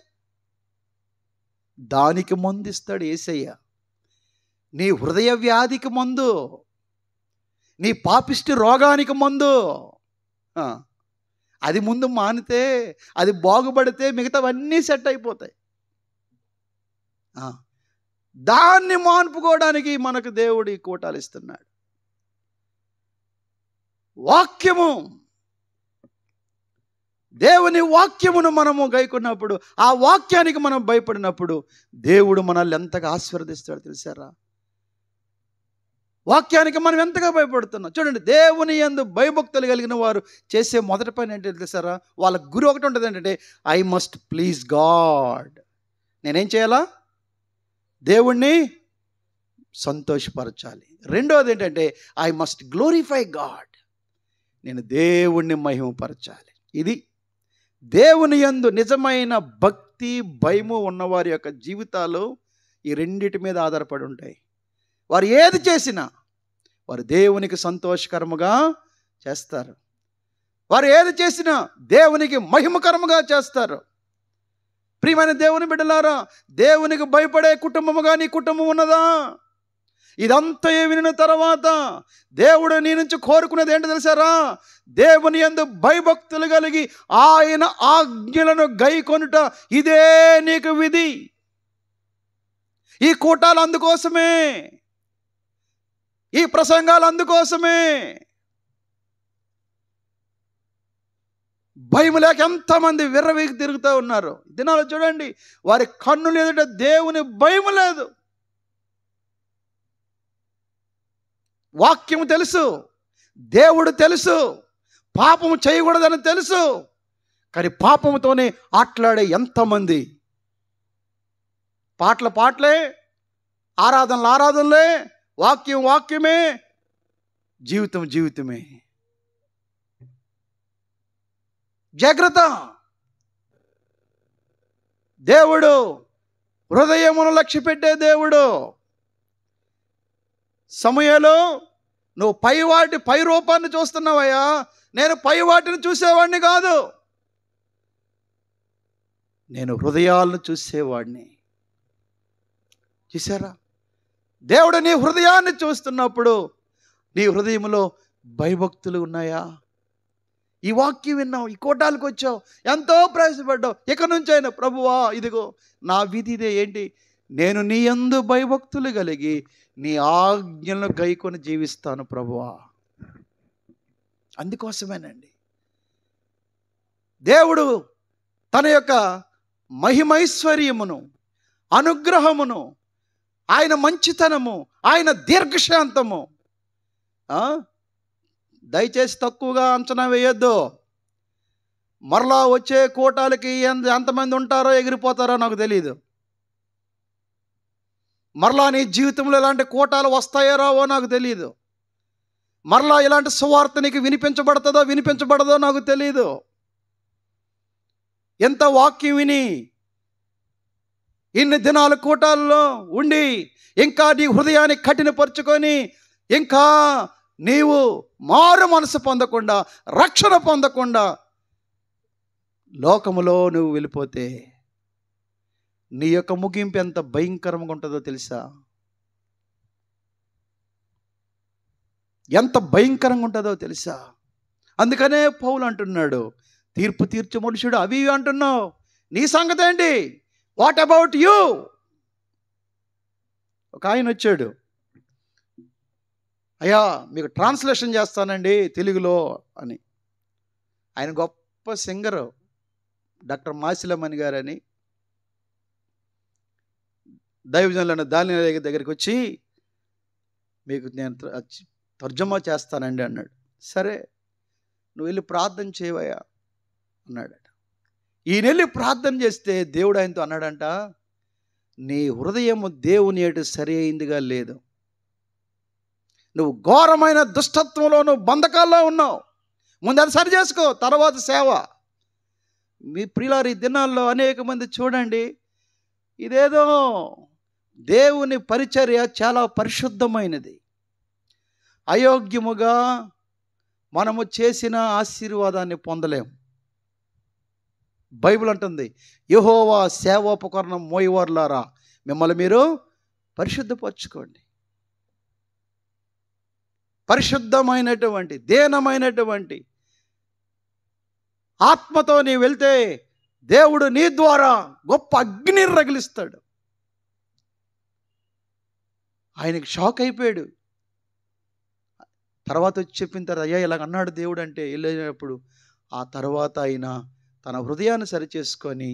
దానికి మందు ఇస్తాడు యేసయ్య. నీ హృదయ వ్యాధికి మందు, నీ పాపిష్టి రోగానికి మందు. అది ముందు మానితే, అది బాగుపడితే మిగతావన్నీ సెట్ అయిపోతాయి. దాన్ని మాన్పుకోవడానికి మనకు దేవుడు ఈ కూటాలు ఇస్తున్నాడు. వాక్యము, దేవుని వాక్యమును మనము గైకొన్నప్పుడు, ఆ వాక్యానికి మనం భయపడినప్పుడు దేవుడు మనల్ని ఎంతగా ఆశీర్వదిస్తాడు తెలుసారా? వాక్యానికి మనం ఎంతగా భయపడుతున్నాం. చూడండి, దేవుని యందు భయభక్తులు కలిగిన వారు చేసే మొదటి పని ఏంటంటే తెలుసారా? వాళ్ళ గురి ఒకటి ఉంటుంది, ఏంటంటే ఐ మస్ట్ ప్లీజ్ గాడ్. నేనేం చేయాలా? దేవుణ్ణి సంతోషపరచాలి. రెండోది ఏంటంటే ఐ మస్ట్ గ్లోరిఫై గాడ్. నేను దేవుణ్ణి మహిమపరచాలి. ఇది దేవుని యందు నిజమైన భక్తి, భయము ఉన్నవారి యొక్క జీవితాలు ఈ రెండిటి మీద ఆధారపడి ఉంటాయి. వారు ఏది చేసినా వారు దేవునికి సంతోషకరముగా చేస్తారు. వారు ఏది చేసినా దేవునికి మహిమకరముగా చేస్తారు. ప్రియమైన దేవుని బిడ్డలారా, దేవునికి భయపడే కుటుంబముగా నీ కుటుంబం ఉన్నదా? ఇదంతా వినిన తర్వాత దేవుడు నీ నుంచి కోరుకునేది ఏంటో తెలుసారా? దేవుని యందు భయభక్తులు కలిగి ఆయన ఆజ్ఞలను గైకొనుట, ఇదే నీకు విధి. ఈ కూటాలు అందుకోసమే, ఈ ప్రసంగాలు అందుకోసమే. భయం లేక ఎంతమంది విర్రవీగి తిరుగుతూ ఉన్నారు. దినాలు చూడండి, వారి కన్నులు ఎదుట దేవుని భయం లేదు. వాక్యము తెలుసు, దేవుడు తెలుసు, పాపము చేయకూడదని తెలుసు, కానీ పాపముతోనే ఆటలాడే ఎంతమంది. పాటలే, ఆరాధనలే, వాక్యమే, జీవితమే. జాగ్రత్త. దేవుడు హృదయమును లక్ష్య పెట్టే దేవుడు. సమయంలో నువ్వు పై రూపాన్ని చూస్తున్నావయ్యా, నేను పై వాటిని చూసేవాడిని కాదు, నేను హృదయాలను చూసేవాడిని. చూసారా? దేవుడు నీ హృదయాన్ని చూస్తున్నప్పుడు నీ హృదయంలో భయభక్తులు ఉన్నాయా? ఈ వాక్యం విన్నావు, ఈ కోటాలకు వచ్చావు, ఎంతో ప్రయాసపడ్డావు, ఇక నుంచి అయినా ప్రభువా ఇదిగో నా విధి ఇదే. ఏంటి? నేను నీ యందు భయభక్తులు కలిగి నీ ఆజ్ఞలను గైకొని జీవిస్తాను ప్రభువా. అందుకోసమేనండి దేవుడు తన యొక్క మహిమైశ్వర్యమును, అనుగ్రహమును, ఆయన మంచితనము, ఆయన దీర్ఘశాంతము దయచేసి తక్కువగా అంచనా వేయొద్దు. మరలా వచ్చే కూటాలకి ఎంతమంది ఉంటారో ఎగిరిపోతారో నాకు తెలియదు. మరలా నీ జీవితంలో ఇలాంటి కూటాలు వస్తాయో రావో నాకు తెలియదు. మరలా ఇలాంటి సువార్త నీకు వినిపించబడదో నాకు తెలియదు. ఎంత వాక్యం విని ఇన్ని దినాల కూటాల్లో ఉండి ఇంకా నీ హృదయాన్ని కఠినపరుచుకొని ఇంకా నీవు మారు మనసు పొందకుండా, రక్షణ పొందకుండా లోకములో నువ్వు వెళ్ళిపోతే నీ యొక్క ముగింపు ఎంత భయంకరంగా ఉంటుందో తెలుసా? ఎంత భయంకరంగా ఉంటుందో తెలుసా? అందుకనే పౌలు అంటున్నాడు, తీర్పు తీర్చు మనుషుడు అవి అంటున్నావు, నీ సంగతి ఏంటి? What about you? ఒక ఆయన వచ్చాడు, అయ్యా మీకు ట్రాన్స్లేషన్ చేస్తానండి తెలుగులో అని. ఆయన గొప్ప సింగరు, డాక్టర్ మాసిలమణి గారని. దైవజనులను దాని దగ్గరికి వచ్చి మీకు నేను తర్జుమా చేస్తానండి అన్నాడు. సరే నువ్వు వెళ్ళి ప్రార్థన చేయవయ్యా అన్నాడట. ఈయన వెళ్ళి ప్రార్థన చేస్తే దేవుడు ఆయనతో అన్నాడంట, నీ హృదయము దేవుని ఎటు సరి అయిందిగా లేదు. నువ్వు ఘోరమైన దుష్టత్వంలో, నువ్వు బంధకాల్లో ఉన్నావు. ముందు అది సరి చేసుకో, తర్వాత సేవ. మీ ప్రియులారు ఈ దినాల్లో అనేక మంది చూడండి, ఇదేదో దేవుని పరిచర్య చాలా పరిశుద్ధమైనది. అయోగ్యముగా మనము చేసిన ఆశీర్వాదాన్ని పొందలేము. బైబిల్ అంటుంది, యెహోవా సేవోపకరణం మోయవారులారా మిమ్మల్ని మీరు పరిశుద్ధపరచుకోండి. పరిశుద్ధమైనటువంటి దీనమైనటువంటి ఆత్మతో నీ వెళ్తే దేవుడు నీ ద్వారా గొప్ప అగ్ని రగిలిస్తాడు. ఆయనకి షాక్ అయిపోయాడు. తర్వాత వచ్చి చెప్పిన తర్వాత, అయ్యా ఇలాగ అన్నాడు దేవుడు అంటే వెళ్ళినప్పుడు, ఆ తర్వాత ఆయన తన హృదయాన్ని సరిచేసుకొని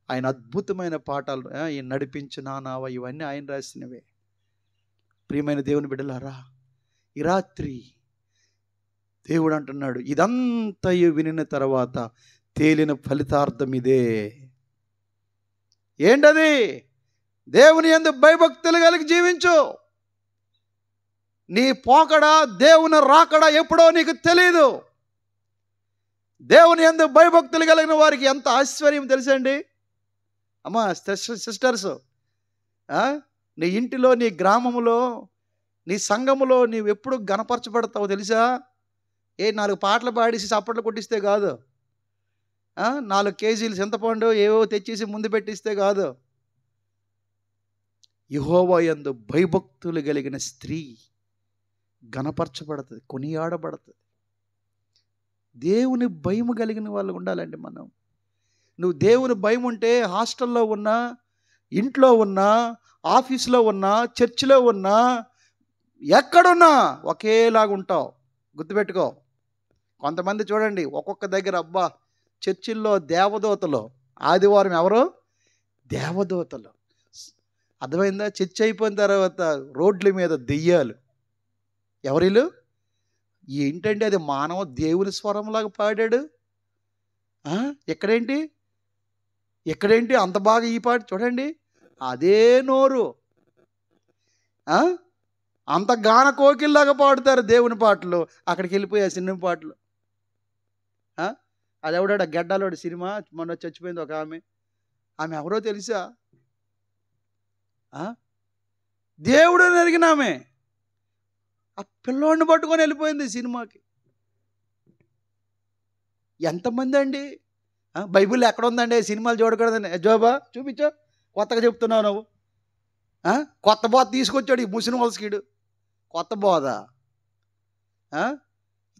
ఆయన అద్భుతమైన పాఠాలు, ఈ నడిపించు నానావా, ఇవన్నీ ఆయన రాసినవే. ప్రియమైన దేవుని బిడ్డలారా, ఈ రాత్రి దేవుడు అంటున్నాడు, ఇదంతయు వినిన తర్వాత తేలిన ఫలితార్థం ఇదే. ఏంటది? దేవుని యందు భయభక్తులు కలిగి జీవించు. నీ పోకడ, దేవుని రాకడ ఎప్పుడో నీకు తెలీదు. దేవుని యందు భయభక్తులు కలిగిన వారికి ఎంత ఐశ్వర్యం తెలుసండి. అమ్మా సిస్టర్స్, నీ ఇంటిలో, నీ గ్రామంలో, నీ సంఘములో నీవు ఎప్పుడు గణపరచబడతావు తెలుసా? 4 పాటలు పాడేసి చప్పట్లు కొట్టిస్తే కాదు, 4 కేజీలు చింతపండు ఏవో తెచ్చేసి ముందు పెట్టిస్తే కాదు. యెహోవా యందు భయభక్తులు కలిగిన స్త్రీ గణపరచబడుతుంది, కొనియాడబడుతుంది. దేవుని భయం కలిగిన వాళ్ళు ఉండాలండి మనం. నువ్వు దేవుని భయం ఉంటే హాస్టల్లో ఉన్నా, ఇంట్లో ఉన్నా, ఆఫీస్లో ఉన్నా, చర్చిలో ఉన్నా, ఎక్కడున్నా ఒకేలాగా ఉంటావు. గుర్తుపెట్టుకో. కొంతమంది చూడండి, ఒక్కొక్క దగ్గర అబ్బా చర్చిల్లో దేవదూతలు, ఆదివారం ఎవరు? దేవదూతలు. అర్థమైందా? చర్చ్ అయిపోయిన తర్వాత రోడ్ల మీద దెయ్యాలు. ఎవరిలు? ఏంటండి అది? మానవ దేవుని స్వరంలాగా పాడాడు. ఎక్కడేంటి అంత బాగా ఈ పాట చూడండి, అదే నోరు. అంత గాన కోకిల్లాగా పాడుతారు దేవుని పాటలు. అక్కడికి వెళ్ళిపోయా సినిమా పాటలు. అది ఎవడాడు? గెడ్డాలోడు సినిమా మొన్న చచ్చిపోయింది ఒక ఆమె. ఆమె ఎవరో తెలుసా? దేవుడు ఎరిగిన ఆమె. ఆ పిల్లోడిని పట్టుకొని వెళ్ళిపోయింది సినిమాకి. ఎంతమంది అండి? బైబిల్ ఎక్కడ ఉందండి సినిమాలు చూడకూడదని? జోబా చూపించో, కొత్తగా చెప్తున్నావు నువ్వు. కొత్త బోధ తీసుకొచ్చాడు ఈ ముస్లిం వలసకీడు. కొత్త బోధ.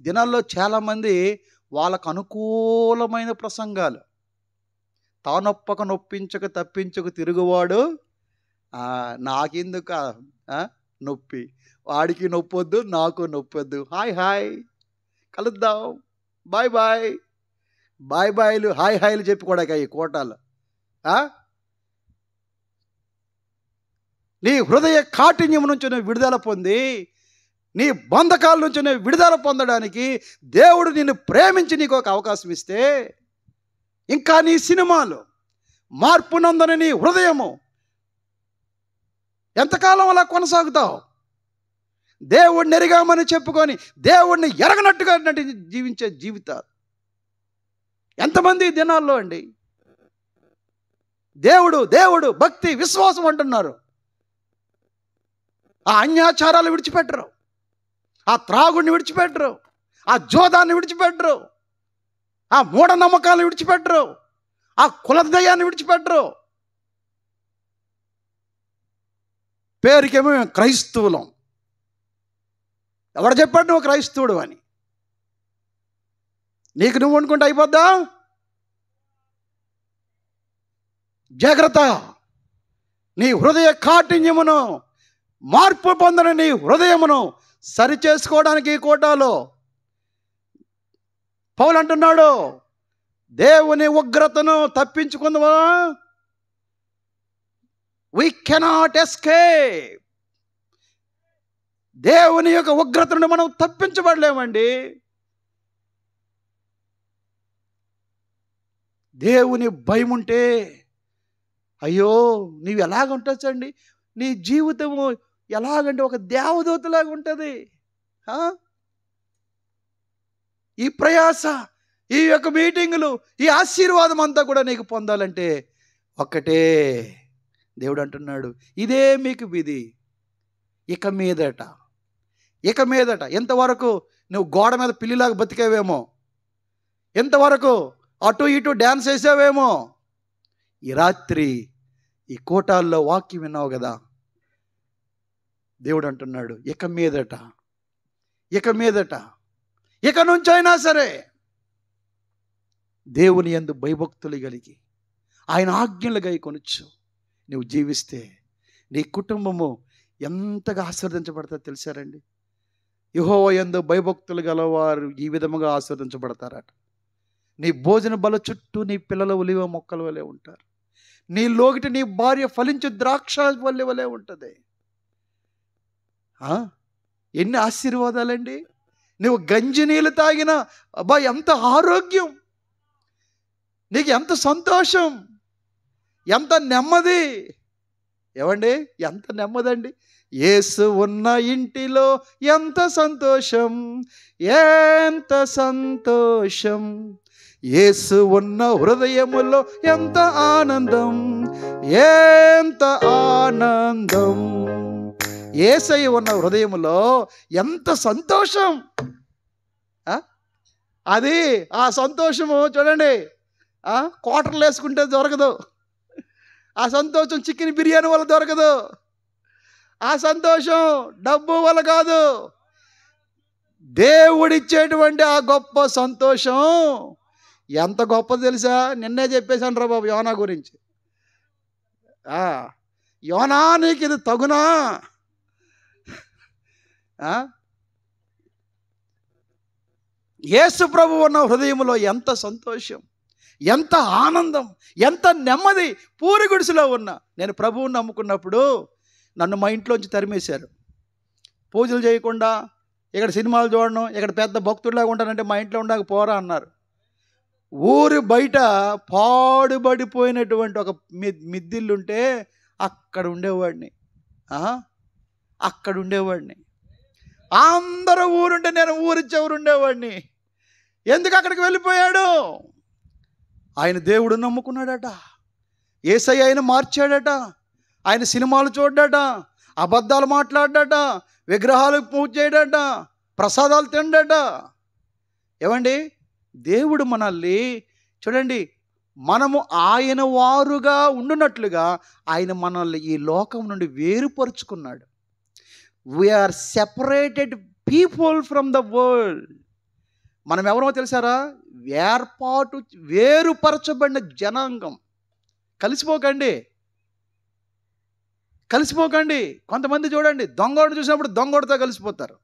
దినాల్లో చాలామంది వాళ్ళకు అనుకూలమైన ప్రసంగాలు, తానొప్పక నొప్పించక తప్పించక తిరుగువాడు నాకెందుకు నొప్పి, వాడికి నొప్పొద్దు, నాకు నొప్పొద్దు, హాయ్ కలుద్దాం, బాయ్లు హాయ్లు చెప్పుకోడాక ఈ కోటాలు. నీ హృదయ కాఠిన్యం నుంచి నువ్వు విడుదల పొంది, నీ బంధకాల నుంచి నువ్వు విడుదల పొందడానికి దేవుడు నిన్ను ప్రేమించి నీకు ఒక అవకాశం ఇస్తే, ఇంకా నీ సినిమాలు, మార్పు నందని నీ హృదయము ఎంతకాలం అలా కొనసాగుతావు? దేవుడిని ఎరిగామని చెప్పుకొని దేవుడిని ఎరగనట్టుగా జీవించే జీవితాలు ఎంతమంది దినాల్లో అండి? దేవుడు భక్తి విశ్వాసం అంటున్నారు, ఆ అన్యాచారాలు విడిచిపెట్టరు, ఆ త్రాగుడిని విడిచిపెట్టరు, ఆ జోదాన్ని విడిచిపెట్టరు, ఆ మూఢనమ్మకాలను విడిచిపెట్టరు, ఆ కులదయాన్ని విడిచిపెట్టరు. పేరుకేమో మేము క్రైస్తవులం. ఎవడు చెప్పాడు నువ్వు క్రైస్తవుడు అని? నీకు నువ్వు అనుకుంటే అయిపోద్దా? జాగ్రత్త. నీ హృదయ కాఠిన్యమును, మార్పు పొందని నీ హృదయమును సరి చేసుకోవడానికి ఈ కోటాలో పౌలు అంటున్నాడు, దేవుని ఉగ్రతను తప్పించుకుందామా? We cannot escape. దేవుని యొక్క ఉగ్రతను మనం తప్పించబడలేమండి. దేవుని భయం ఉంటే అయ్యో నీవు ఎలాగుంటచ్చండి, నీ జీవితము ఎలాగంటే ఒక దేవదూతలాగా ఉంటుంది. ఈ ప్రయాస, ఈ యొక్క మీటింగులు, ఈ ఆశీర్వాదం అంతా కూడా నీకు పొందాలంటే ఒక్కటే, దేవుడు అంటున్నాడు, ఇదే మీకు విధి. ఇక మీదట ఎంతవరకు నువ్వు గోడ మీద పిల్లిలాగా బతికేవేమో, ఎంతవరకు అటు ఇటు డ్యాన్స్ వేసావేమో, ఈ రాత్రి ఈ కోటాల్లో వాక్యం విన్నావు కదా, దేవుడు అంటున్నాడు ఇక నుంచైనా సరే దేవుని యందు భయభక్తులు కలిగి ఆయన ఆజ్ఞలు గైకొనొచ్చు నువ్వు జీవిస్తే నీ కుటుంబము ఎంతగా ఆశీర్వదించబడతారో తెలుసారండి. యెహోవా యందు భయభక్తులు గలవారు ఈ విధముగా ఆశీర్వదించబడతారట. నీ భోజన బల చుట్టూ నీ పిల్లల ఒలివ మొక్కల వలె ఉంటారు. నీ లోగిట నీ భార్య ఫలించు ద్రాక్ష వలె ఉంటుంది. ఎన్ని ఆశీర్వాదాలండి. నువ్వు గంజి నీళ్ళు తాగినా అబ్బా ఎంత ఆరోగ్యం, నీకు ఎంత సంతోషం, ఎంత నెమ్మది. ఏమండి, ఎంత నెమ్మదండి. యేసు ఉన్న ఇంటిలో ఎంత సంతోషం, ఎంత సంతోషం. యేసు ఉన్న హృదయములో ఎంత ఆనందం, ఎంత ఆనందం. యేసయ్య ఉన్న హృదయములో ఎంత సంతోషం. అది ఆ సంతోషము చూడండి, క్వార్టర్లు వేసుకుంటే దొరకదు. ఆ సంతోషం చికెన్ బిర్యానీ వల్ల దొరకదు. ఆ సంతోషం డబ్బు వల్ల కాదు. దేవుడిచ్చేటువంటి ఆ గొప్ప సంతోషం ఎంత గొప్పది తెలుసా? నిన్నే చెప్పేశాను రా బాబు యోనా గురించి. యోనా నీకు ఇది తగునా? యేసు ప్రభు ఉన్న హృదయంలో ఎంత సంతోషం, ఎంత ఆనందం, ఎంత నెమ్మది. పూరి గుడిసెలో ఉన్నా నేను ప్రభువుని నమ్ముకున్నప్పుడు నన్ను మా ఇంట్లోంచి తరిమేశారు. పూజలు చేయకుండా ఇక్కడ సినిమాలు చూడడం, ఇక్కడ పెద్ద భక్తుడిలాగా ఉంటానంటే మా ఇంట్లో ఉండక పోరా అన్నారు. ఊరి బయట పాడుబడిపోయినటువంటి ఒక మిద్దిల్లుంటే అక్కడ ఉండేవాడిని. అందరూ ఊరుంటే నేను ఊరి చివరు ఉండేవాడిని. ఎందుకు అక్కడికి వెళ్ళిపోయాడు? ఆయన దేవుడు నమ్ముకున్నాడట, యేసయ్య ఆయన మార్చాడట, ఆయన సినిమాలు చూడ్డాట, అబద్ధాలు మాట్లాడ్డాట, విగ్రహాలకు పూజ చేయడట, ప్రసాదాలు తిండట. ఏమండి, దేవుడు మనల్ని చూడండి, మనము ఆయన వారుగా ఉండునట్లుగా ఆయన మనల్ని ఈ లోకం నుండి వేరుపరుచుకున్నాడు. We are separated people from the world. మనం ఎవరో తెలుసారా? వేరుపరచబడిన జనాంగం. కలిసిపోకండి. కొంతమంది చూడండి, దొంగోడు చూసినప్పుడు దొంగోడితో కలిసిపోతారు,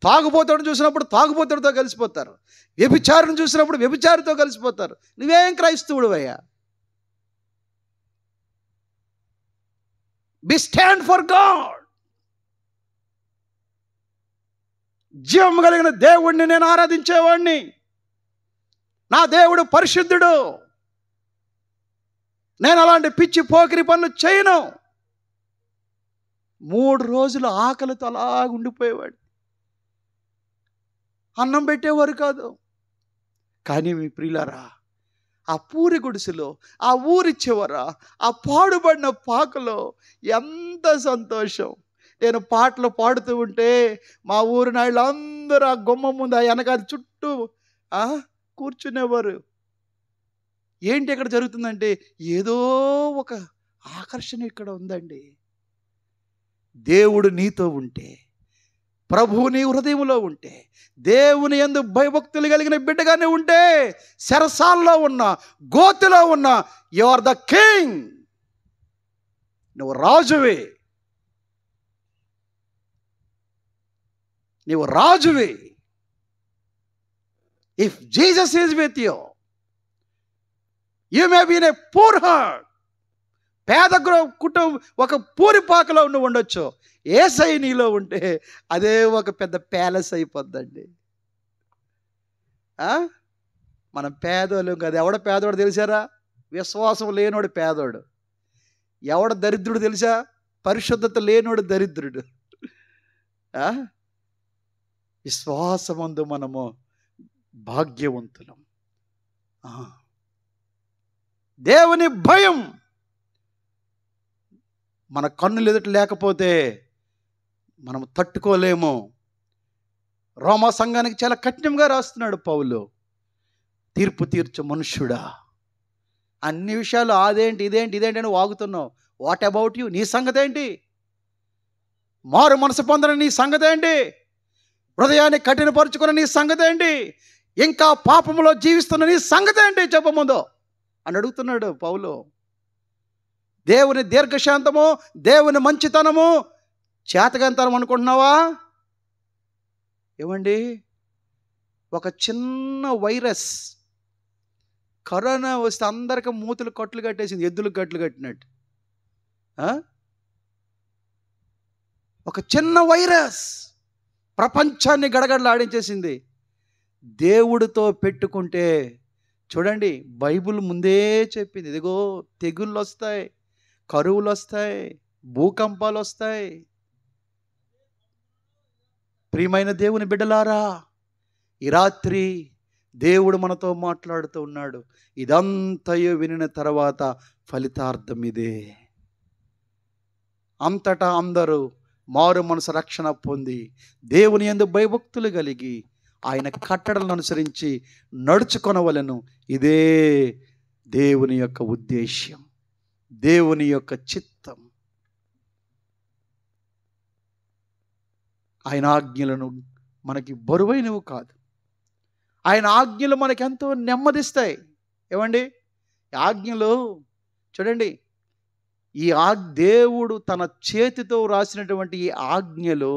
తాగుబోతుడు చూసినప్పుడు తాగుబోతుడితో కలిసిపోతారు, వ్యభిచారిని చూసినప్పుడు వ్యభిచారితో కలిసిపోతారు. నువ్వేం క్రైస్తవుడు అయ్యా? B stand for God. జీవం కలిగిన దేవుడిని నేను ఆరాధించేవాడిని. నా దేవుడు పరిశుద్ధుడు. నేను అలాంటి పిచ్చి పోకిరి పనులు చేయను. 3 రోజులు ఆకలితో అలా ఉండిపోయేవాడు. అన్నం పెట్టేవారు కాదు. కానీ మీ ప్రియులారా, ఆ పూరి గుడిసెలో, ఆ ఊరి చివర, ఆ పాడుబడిన పాకలో ఎంత సంతోషం. నేను పాటలు పాడుతూ ఉంటే మా ఊరి నాయుళ్ళు అందరూ ఆ గుమ్మం ముందు ఆ వెనకాల చుట్టూ కూర్చునేవారు. ఏంటి ఇక్కడ జరుగుతుందంటే, ఏదో ఒక ఆకర్షణ ఇక్కడ ఉందండి. దేవుడు నీతో ఉంటే, ప్రభువు నీ హృదయంలో ఉంటే, దేవుని యందు భయభక్తులు కలిగిన బిడ్డగానే ఉంటే, చెరసాల్లో ఉన్న, గోతిలో ఉన్న, యు ఆర్ ద కింగ్. నువ్వు రాజువే. If Jesus is with you, you may be in a poor heart. పేద కుటుంబం, ఒక పూరిపాకలో నువ్వు ఉండొచ్చు. యేసయ్య నీలో ఉంటే అదే ఒక పెద్ద ప్యాలెస్ అయిపోద్దండి. మనం పేదోళ్ళు. అది ఎవడ పేదోడు తెలిసారా? విశ్వాసం లేనోడు పేదోడు. ఎవడ దరిద్రుడు తెలుసా? పరిశుద్ధత లేనోడు దరిద్రుడు. విశ్వాసమందు మనము భాగ్యవంతులం. దేవుని భయం మన కన్నులు ఎదుట లేకపోతే మనం తట్టుకోలేము. రోమా సంఘానికి చాలా కఠినంగా రాస్తున్నాడు పౌలు. తీర్పు తీర్చు మనుష్యుడా, అన్ని విషయాలు అదేంటి ఇదేంటి అని వాగుతున్నావు. What about you? నీ సంగతి ఏంటి? మారు మనసు పొందని నీ సంగతి ఏంటి? హృదయాన్ని కఠినపరుచుకున్న నీ సంగతి ఏంటి? ఇంకా పాపములో జీవిస్తున్న నీ సంగతి ఏంటి చెప్పముందో అని అడుగుతున్నాడు పౌలు. దేవుని దీర్ఘశాంతము, దేవుని మంచితనము చేతగంతనం అనుకుంటున్నావా? ఏమండి, ఒక చిన్న వైరస్ కరోనా వస్తే అందరికీ మూతులు కట్లు కట్టేసింది, ఎద్దులు కట్లు కట్టినట్టు. ఒక చిన్న వైరస్ ప్రపంచాన్ని గడగడలాడించేసింది. దేవుడితో పెట్టుకుంటే చూడండి, బైబిల్ ముందే చెప్పింది, ఇదిగో తెగుళ్ళు వస్తాయి, కరువులు వస్తాయి, భూకంపాలు వస్తాయి. ప్రియమైన దేవుని బిడ్డలారా, ఈ రాత్రి దేవుడు మనతో మాట్లాడుతూ ఉన్నాడు. ఇదంతయు వినిన తర్వాత ఫలితార్థం ఇదే. అంతటా అందరూ మారు మనసు రక్షణ పొంది దేవుని యందు భయభక్తులు కలిగి ఆయన కట్టడలను అనుసరించి నడుచుకొనవలెను. ఇదే దేవుని యొక్క ఉద్దేశ్యం, దేవుని యొక్క చిత్తం. ఆయన ఆజ్ఞలను మనకి బరువైనవి కాదు. ఆయన ఆజ్ఞలు మనకి ఎంతో నెమ్మదిస్తాయి. ఏమండి, ఆజ్ఞలు చూడండి, ఈ దేవుడు తన చేతితో రాసినటువంటి ఈ ఆజ్ఞలు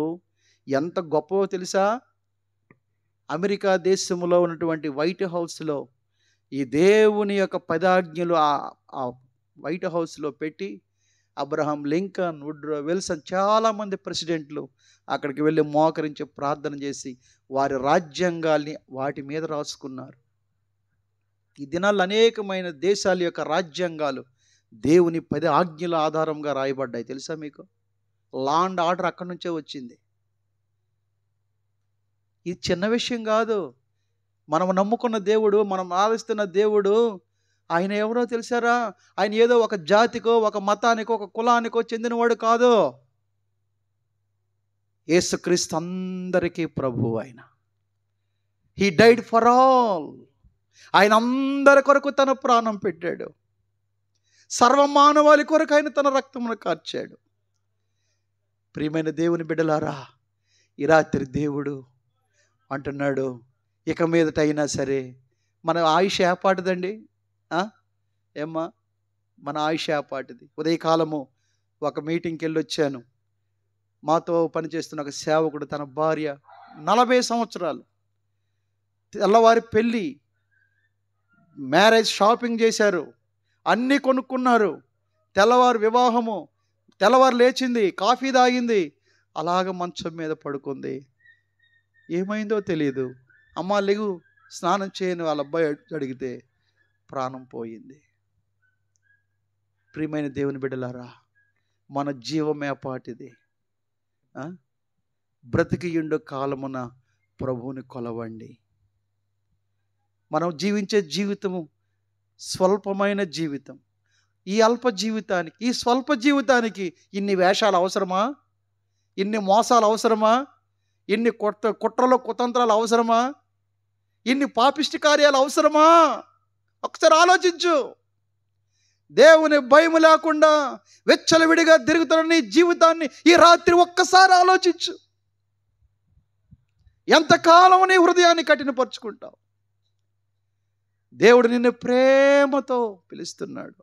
ఎంత గొప్పవో తెలుసా? అమెరికా దేశంలో ఉన్నటువంటి వైట్ హౌస్లో ఈ దేవుని యొక్క 10 ఆజ్ఞలు ఆ వైట్ హౌస్లో పెట్టి అబ్రహాం లింకన్, వుడ్రో విల్సన్ చాలామంది ప్రెసిడెంట్లు అక్కడికి వెళ్ళి మోకరించి ప్రార్థన చేసి వారి రాజ్యాంగాల్ని వాటి మీద రాసుకున్నారు. ఈ దినాల్లో అనేకమైన దేశాల యొక్క రాజ్యాంగాలు దేవుని 10 ఆజ్ఞల ఆధారంగా రాయబడ్డాయి. తెలుసా మీకు? లా అండ్ ఆర్డర్ అక్కడి నుంచే వచ్చింది. ఇది చిన్న విషయం కాదు. మనం నమ్ముకున్న దేవుడు, మనం ఆరాధిస్తున్న దేవుడు, ఆయన ఎవరో తెలుసారా? ఆయన ఏదో ఒక జాతికో, ఒక మతానికో, ఒక కులానికో చెందినవాడు కాదు. యేసుక్రీస్తు అందరికీ ప్రభువు. ఆయన హీ డైడ్ ఫర్ ఆల్. ఆయన అందరి కొరకు తన ప్రాణం పెట్టాడు. సర్వమానవాళి కొరకు ఆయన తన రక్తమును కార్చాడు. ప్రియమైన దేవుని బిడ్డలారా, ఈ రాత్రి దేవుడు అంటున్నాడు, ఇక మీదట అయినా సరే మన ఆయుష్ ఏపాటిదండి? ఏమ్మా, మన ఆయుష్ ఏపాటిది? ఉదయకాలము ఒక మీటింగ్కి వెళ్ళి వచ్చాను. మాతో పనిచేస్తున్న ఒక సేవకుడు, తన భార్య 40 సంవత్సరాలు, తెల్లవారి పెళ్ళి, మ్యారేజ్ షాపింగ్ చేశారు, అన్నీ కొనుక్కున్నారు. తెల్లవారు వివాహము, తెల్లవారు లేచింది, కాఫీ తాగింది, అలాగ మంచం మీద పడుకుంది. ఏమైందో తెలియదు. అమ్మ లేగు, స్నానం చేయని వాళ్ళ అబ్బాయి అడిగితే ప్రాణం పోయింది. ప్రియమైన దేవుని బిడ్డలారా, మన జీవమేపాటిది. బ్రతికియుండు కాలమున ప్రభువుని కొలవండి. మనం జీవించే జీవితము స్వల్పమైన జీవితం. ఈ అల్ప జీవితానికి, ఈ స్వల్ప జీవితానికి ఇన్ని వేషాలు అవసరమా? ఇన్ని మోసాలు అవసరమా? ఇన్ని కుట్రలు కుతంత్రాలు అవసరమా? ఇన్ని పాపిష్టి కార్యాలు అవసరమా? ఒకసారి ఆలోచించు. దేవుని భయం లేకుండా వెచ్చలవిడిగా తిరుగుతున్న నీ జీవితాన్ని ఈ రాత్రి ఒక్కసారి ఆలోచించు. ఎంతకాలం నీ హృదయాన్ని కఠినపరుచుకుంటావు? దేవుడు నిన్ను ప్రేమతో పిలుస్తున్నాడు.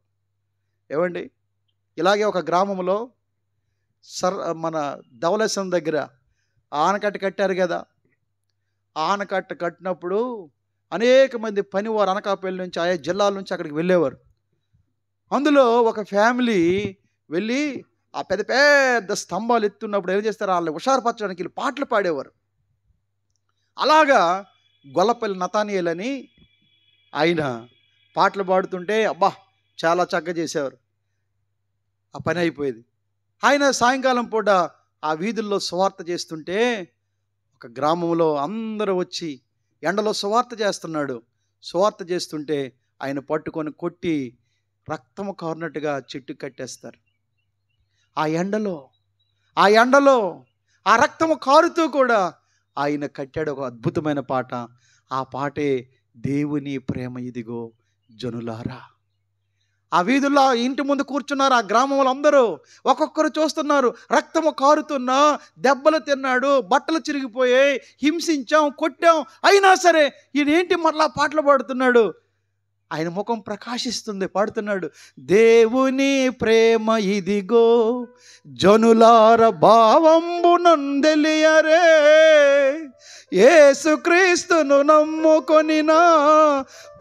ఏమండి, ఇలాగే ఒక గ్రామంలో మన ధవళేశ్వరం దగ్గర ఆనకట్ట కట్టారు కదా. ఆనకట్ట కట్టినప్పుడు అనేక మంది పనివారు అనకాపల్లి నుంచి, ఆయా జిల్లాల నుంచి అక్కడికి వెళ్ళేవారు. అందులో ఒక ఫ్యామిలీ వెళ్ళి ఆ పెద్ద పెద్ద స్తంభాలు ఎత్తున్నప్పుడు ఏం చేస్తారు, వాళ్ళని హుషారుపరచడానికి వీళ్ళు పాటలు పాడేవారు. అలాగా గొల్లపల్లి నతానియేల్ అని ఆయన పాటలు పాడుతుంటే అబ్బా చాలా చక్కగా చేసేవారు. ఆ పని అయిపోయేది. ఆయన సాయంకాలం పూట ఆ వీధుల్లో సువార్త చేస్తుంటే ఒక గ్రామంలో అందరూ వచ్చి ఎండలో సువార్త చేస్తున్నాడు. సువార్త చేస్తుంటే ఆయన పట్టుకొని కొట్టి రక్తము కారినట్టుగా చెట్టు కట్టేస్తారు. ఆ ఎండలో ఆ రక్తము కారుతూ కూడా ఆయన కట్టాడు ఒక అద్భుతమైన పాట. ఆ పాటే దేవుని ప్రేమ ఇదిగో జనులారా. ఆ వీధుల్లో ఇంటి ముందు కూర్చున్నారు ఆ గ్రామంలో అందరూ. ఒక్కొక్కరు చూస్తున్నారు. రక్తము కారుతున్నా, దెబ్బలు తిన్నాడు, బట్టలు చిరిగిపోయాయి, హింసించాం, కొట్టాం, అయినా సరే ఈయనేంటి మరలా పాటలు పాడుతున్నాడు. ఆయన ముఖం ప్రకాశిస్తుంది, పాడుతున్నాడు. దేవుని ప్రేమ ఇదిగో జనులార భావంబు నందెలియరే, యేసుక్రీస్తును నమ్ముకొనినా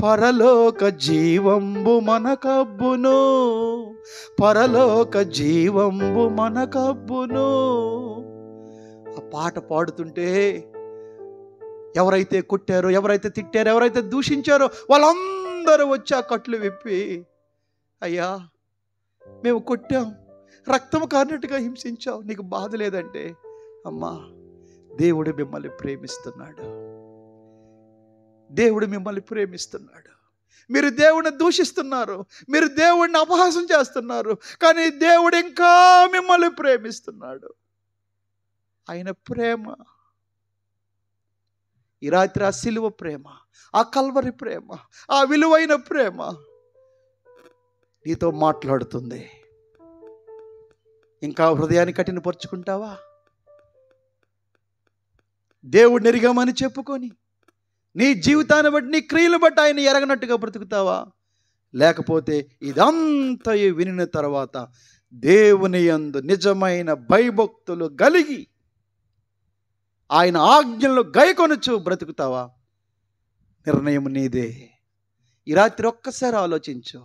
పరలోక జీవంబు మనకబ్బును, పరలోక జీవంబు మనకబ్బును. ఆ పాట పాడుతుంటే ఎవరైతే కొట్టారో, ఎవరైతే తిట్టారో, ఎవరైతే దూషించారో వాళ్ళందరూ వచ్చి ఆ కట్లు విప్పి, అయ్యా మేము కొట్టాం, రక్తము కారినట్టుగా హింసించావు, నీకు బాధ లేదంటే, అమ్మా దేవుడు మిమ్మల్ని ప్రేమిస్తున్నాడు, దేవుడు మిమ్మల్ని ప్రేమిస్తున్నాడు. మీరు దేవుడిని దూషిస్తున్నారు, మీరు దేవుడిని అపహాసం చేస్తున్నారు, కానీ దేవుడు ఇంకా మిమ్మల్ని ప్రేమిస్తున్నాడు. ఆయన ప్రేమ, ఈ రాత్రి ఆ సిలువ ప్రేమ, ఆ కల్వరి ప్రేమ, ఆ విలువైన ప్రేమ నీతో మాట్లాడుతుంది. ఇంకా హృదయాన్ని కఠినపరుచుకుంటావా? దేవుడిని ఎరిగామని చెప్పుకొని నీ జీవితాన్ని బట్టి, నీ క్రియలు బట్టి ఆయన ఎరగనట్టుగా బ్రతుకుతావా? లేకపోతే ఇదంతా వినిన తర్వాత దేవుని యందు నిజమైన భయభక్తులు కలిగి ఆయన ఆజ్ఞలను గైకొనుచు బ్రతుకుతావా? నిర్ణయం నీదే. ఈ రాత్రి ఒక్కసారి ఆలోచించు,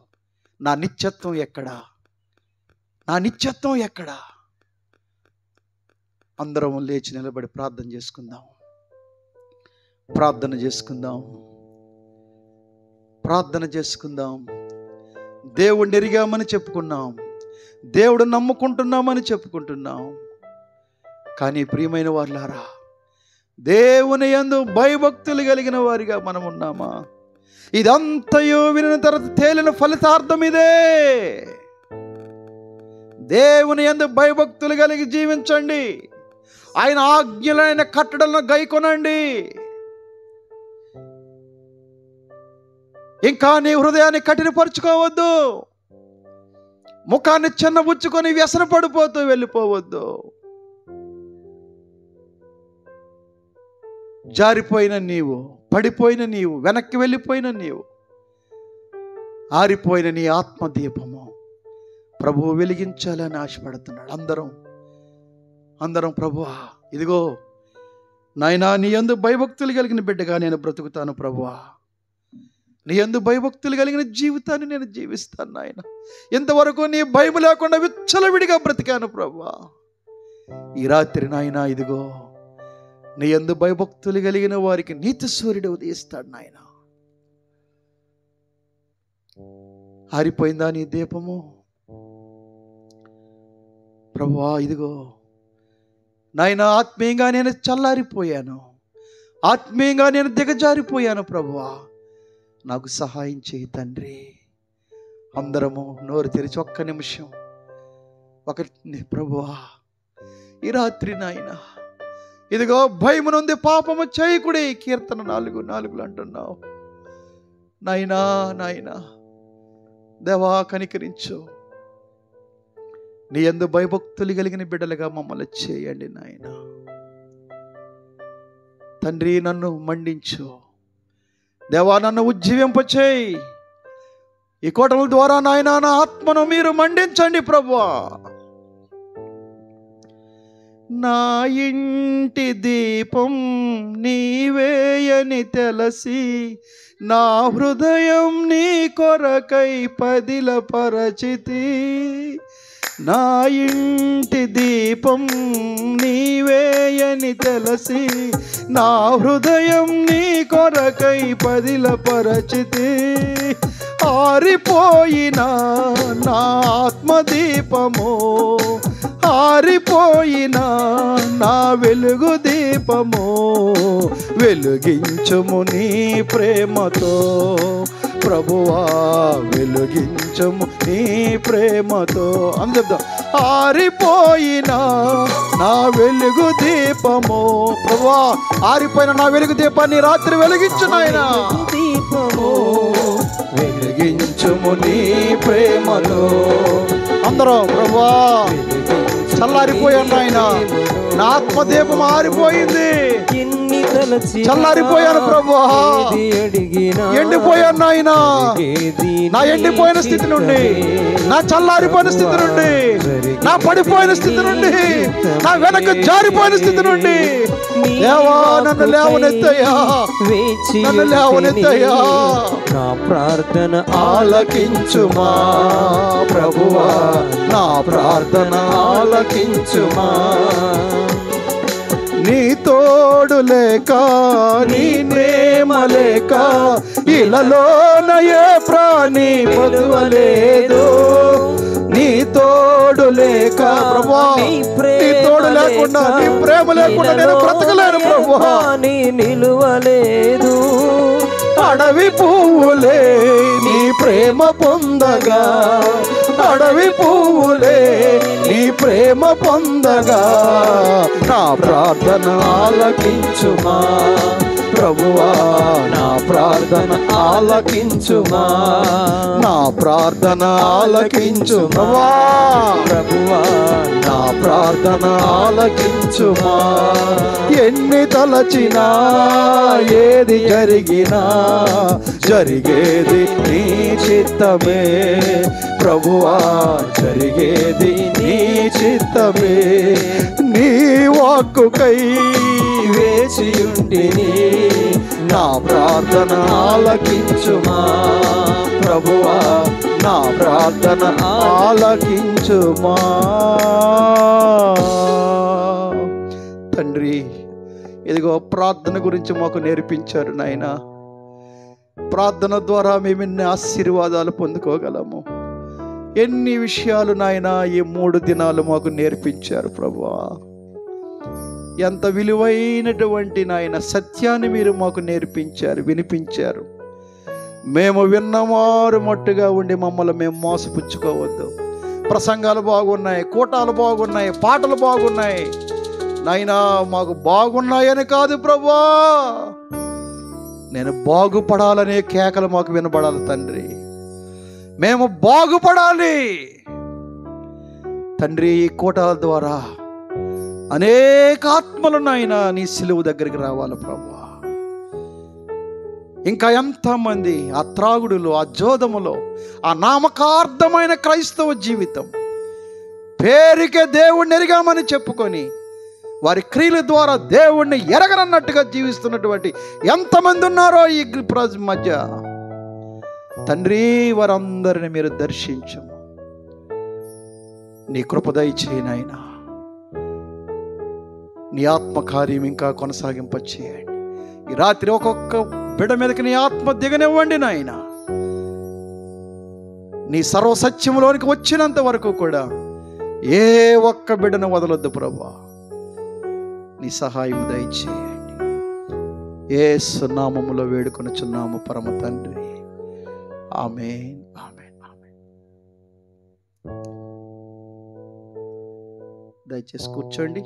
నా నిత్యత్వం ఎక్కడా, నా నిత్యత్వం ఎక్కడా? అందరం లేచి నిలబడి ప్రార్థన చేసుకుందాం, ప్రార్థన చేసుకుందాం, ప్రార్థన చేసుకుందాం. దేవుడిని ఎరిగామని చెప్పుకున్నాం, దేవుడు నమ్ముకుంటున్నామని చెప్పుకుంటున్నాం. కానీ ప్రియమైన వారులారా, దేవుని యందు భయభక్తులు కలిగిన వారిగా మనం ఉన్నామా? ఇదంతయు వినిన తర్వాత తేలిన ఫలితార్థం ఇదే. దేవుని యందు భయభక్తులు కలిగి జీవించండి, ఆయన ఆజ్ఞలైన కట్టడలను గైకొనండి. ఇంకా నీ హృదయాన్ని కఠినపరుచుకోవద్దు, ముఖాన్ని చిన్నబుచ్చుకొని వ్యసన పడిపోతూ వెళ్ళిపోవద్దు. జారిపోయిన నీవు, పడిపోయిన నీవు, వెనక్కి వెళ్ళిపోయిన నీవు, ఆరిపోయిన నీ ఆత్మదీపము ప్రభువు వెలిగించాలని ఆశపడుతున్నాడు. అందరం ప్రభువా, ఇదిగో నాయనా, నీ యందు భయభక్తులు కలిగిన బిడ్డగా నేను బ్రతుకుతాను ప్రభువా, నీ యందు భయభక్తులు కలిగిన జీవితాన్ని నేను జీవిస్తాను నాయన. ఇంతవరకు నీ భయం లేకుండా విచ్చలవిడిగా బ్రతికాను ప్రభువా. ఈ రాత్రి నాయనా, ఇదిగో నీ యందు భయభక్తులు కలిగిన వారికి నీతి సూర్యుడు ఉదయిస్తాడు నాయన. ఆరిపోయిందా నీ దీపము ప్రభువా? ఇదిగో నాయన, ఆత్మీయంగా నేను చల్లారిపోయాను, ఆత్మీయంగా నేను దిగజారిపోయాను ప్రభువా, నాకు సహాయం చేయి తండ్రి. అందరము నోరు తెరిచి ఒక్క నిమిషం ప్రభువా, ఈ రాత్రి నాయన, ఇదిగో భయము నుండి పాపము చేయకుడి, కీర్తన 4:4 అంటున్నావు నాయనా. దేవా కనికరించు, నీ యందు భయభక్తులు కలిగిన బిడ్డలుగా మమ్మల్ని చేయండి నాయన. తండ్రి, నన్ను మండించు దేవా, నన్ను ఉజ్జీవింపచేయి. ఈ కోటల ద్వారా నాయన నా ఆత్మను మీరు మండించండి ప్రభువా. నా ఇంటి దీపం నీవేయని తెలసి, నా హృదయం నీ కొరకై పదిలపరచితి. నా ఇంటి దీపం నీవేయని తెలసి, నా హృదయం నీ కొరకై పదిలపరచితి. ఆరిపోయిన నా ఆత్మదీపము, ఆరిపోయిన నా వెలుగు దీపము, వెలుగించుము నీ ప్రేమతో ప్రభువా, వెలుగించుము నీ ప్రేమతో అని చెప్తాం. ఆరిపోయిన నా వెలుగు దీపము, ప్రభువా ఆరిపోయిన నా వెలుగు దీపాన్ని రాత్రి వెలిగించు నాయనా, దీపము వెలిగించుము నీ ప్రేమతో. అందరూ ప్రభువా చల్లారిపోయాను నాయన, నా ఆత్మదీపం ఆరిపోయింది, చల్లారిపోయాను ప్రభువా, ఎండిపోయాను నాయన, నా ఎండిపోయిన స్థితి నుండి, నా చల్లారిపోయిన స్థితి నుండి, నా పడిపోయిన స్థితి నుండి, నా వెనక జారిపోయిన స్థితి నుండి దేవా నన్ను లేవనెత్తయ్యా, నన్ను లేవనెత్తయ్యా. నా ప్రార్థన ఆలకించుమా ప్రభువా, నా ప్రార్థన ఆలకించుమా. నీ తోడు లేక, నీ ప్రేమ లేక ఇలలోన ఏ ప్రాణి బతుకలేదు. నీ తోడు లేక ప్రభువా, నీ తోడు లేకుండా, నీ ప్రేమ లేకుండా నేను బ్రతకలేను ప్రభువా, నీ నిలువలేదు. అడవి పువ్వులే నీ ప్రేమ పొందగా, అడవి పువ్వులే నీ ప్రేమ పొందగా, నా ప్రార్థన ఆలకించుమా ప్రభువా, నా ప్రార్థన ఆలకించుమా, నా ప్రార్థన ఆలకించుమా ప్రభువా, నా ప్రార్థన ఆలకించుమా. ఎన్ని తలచినా ఏది జరిగినా జరిగేది నీ చిత్తమే ప్రభువా, జరిగేది నీ చిత్తమే. నీ వాక్కుకై వేచియుంటిని, నా ప్రార్థన ఆలకించుమా ప్రభువా, నా ప్రార్థన ఆలకించుమా. తండ్రి ఇదిగో ప్రార్థన గురించి మాకు నేర్పించారు నాయన, ప్రార్థన ద్వారా మేము ఎన్ని ఆశీర్వాదాలు పొందుకోగలము, ఎన్ని విషయాలు నాయన ఈ 3 దినాలు మాకు నేర్పించారు ప్రభువా. ఎంత విలువైనటువంటి నాయన సత్యాన్ని మీరు మాకు నేర్పించారు, వినిపించారు. మేము విన్నవారు మట్టుగా ఉండి మమ్మల్ని మేము మోసపుచ్చుకోవద్దు. ప్రసంగాలు బాగున్నాయి, కూటాలు బాగున్నాయి, పాటలు బాగున్నాయి నాయనా, మాకు బాగున్నాయని కాదు ప్రభువా, నేను బాగుపడాలనే కేకలు మాకు వినబడాలి తండ్రి. మేము బాగుపడాలి తండ్రి. ఈ కూటాల ద్వారా అనేక ఆత్మలు నాయన నీ సిలువు దగ్గరికి రావాలి ప్రభువా. ఇంకా ఎంతమంది ఆ త్రాగుడులో, ఆ జోదములో, ఆ నామకార్థమైన క్రైస్తవ జీవితం, పేరుకే దేవుణ్ణి ఎరిగామని చెప్పుకొని వారి క్రియల ద్వారా దేవుణ్ణి ఎరగనన్నట్టుగా జీవిస్తున్నటువంటి ఎంతమంది ఉన్నారో ఈ మధ్య తండ్రి, వారందరిని మీరు దర్శించము, నీ కృప దయచేయి నాయనా. నీ ఆత్మకార్యం ఇంకా కొనసాగింపచేయండి. ఈ రాత్రి ఒక్కొక్క బిడ్డ మీదకి నీ ఆత్మ దిగనివ్వండి నాయన. నీ సర్వసత్యంలోనికి వచ్చినంత వరకు కూడా ఏ ఒక్క బిడ్డను వదలొద్దు ప్రభువా. నీ సహాయం దయచేయండి. యేసు నామములో వేడుకొనుచున్నాము పరమ తండ్రి, ఆమేన్, ఆమేన్, ఆమేన్. దయచేసి కూర్చోండి.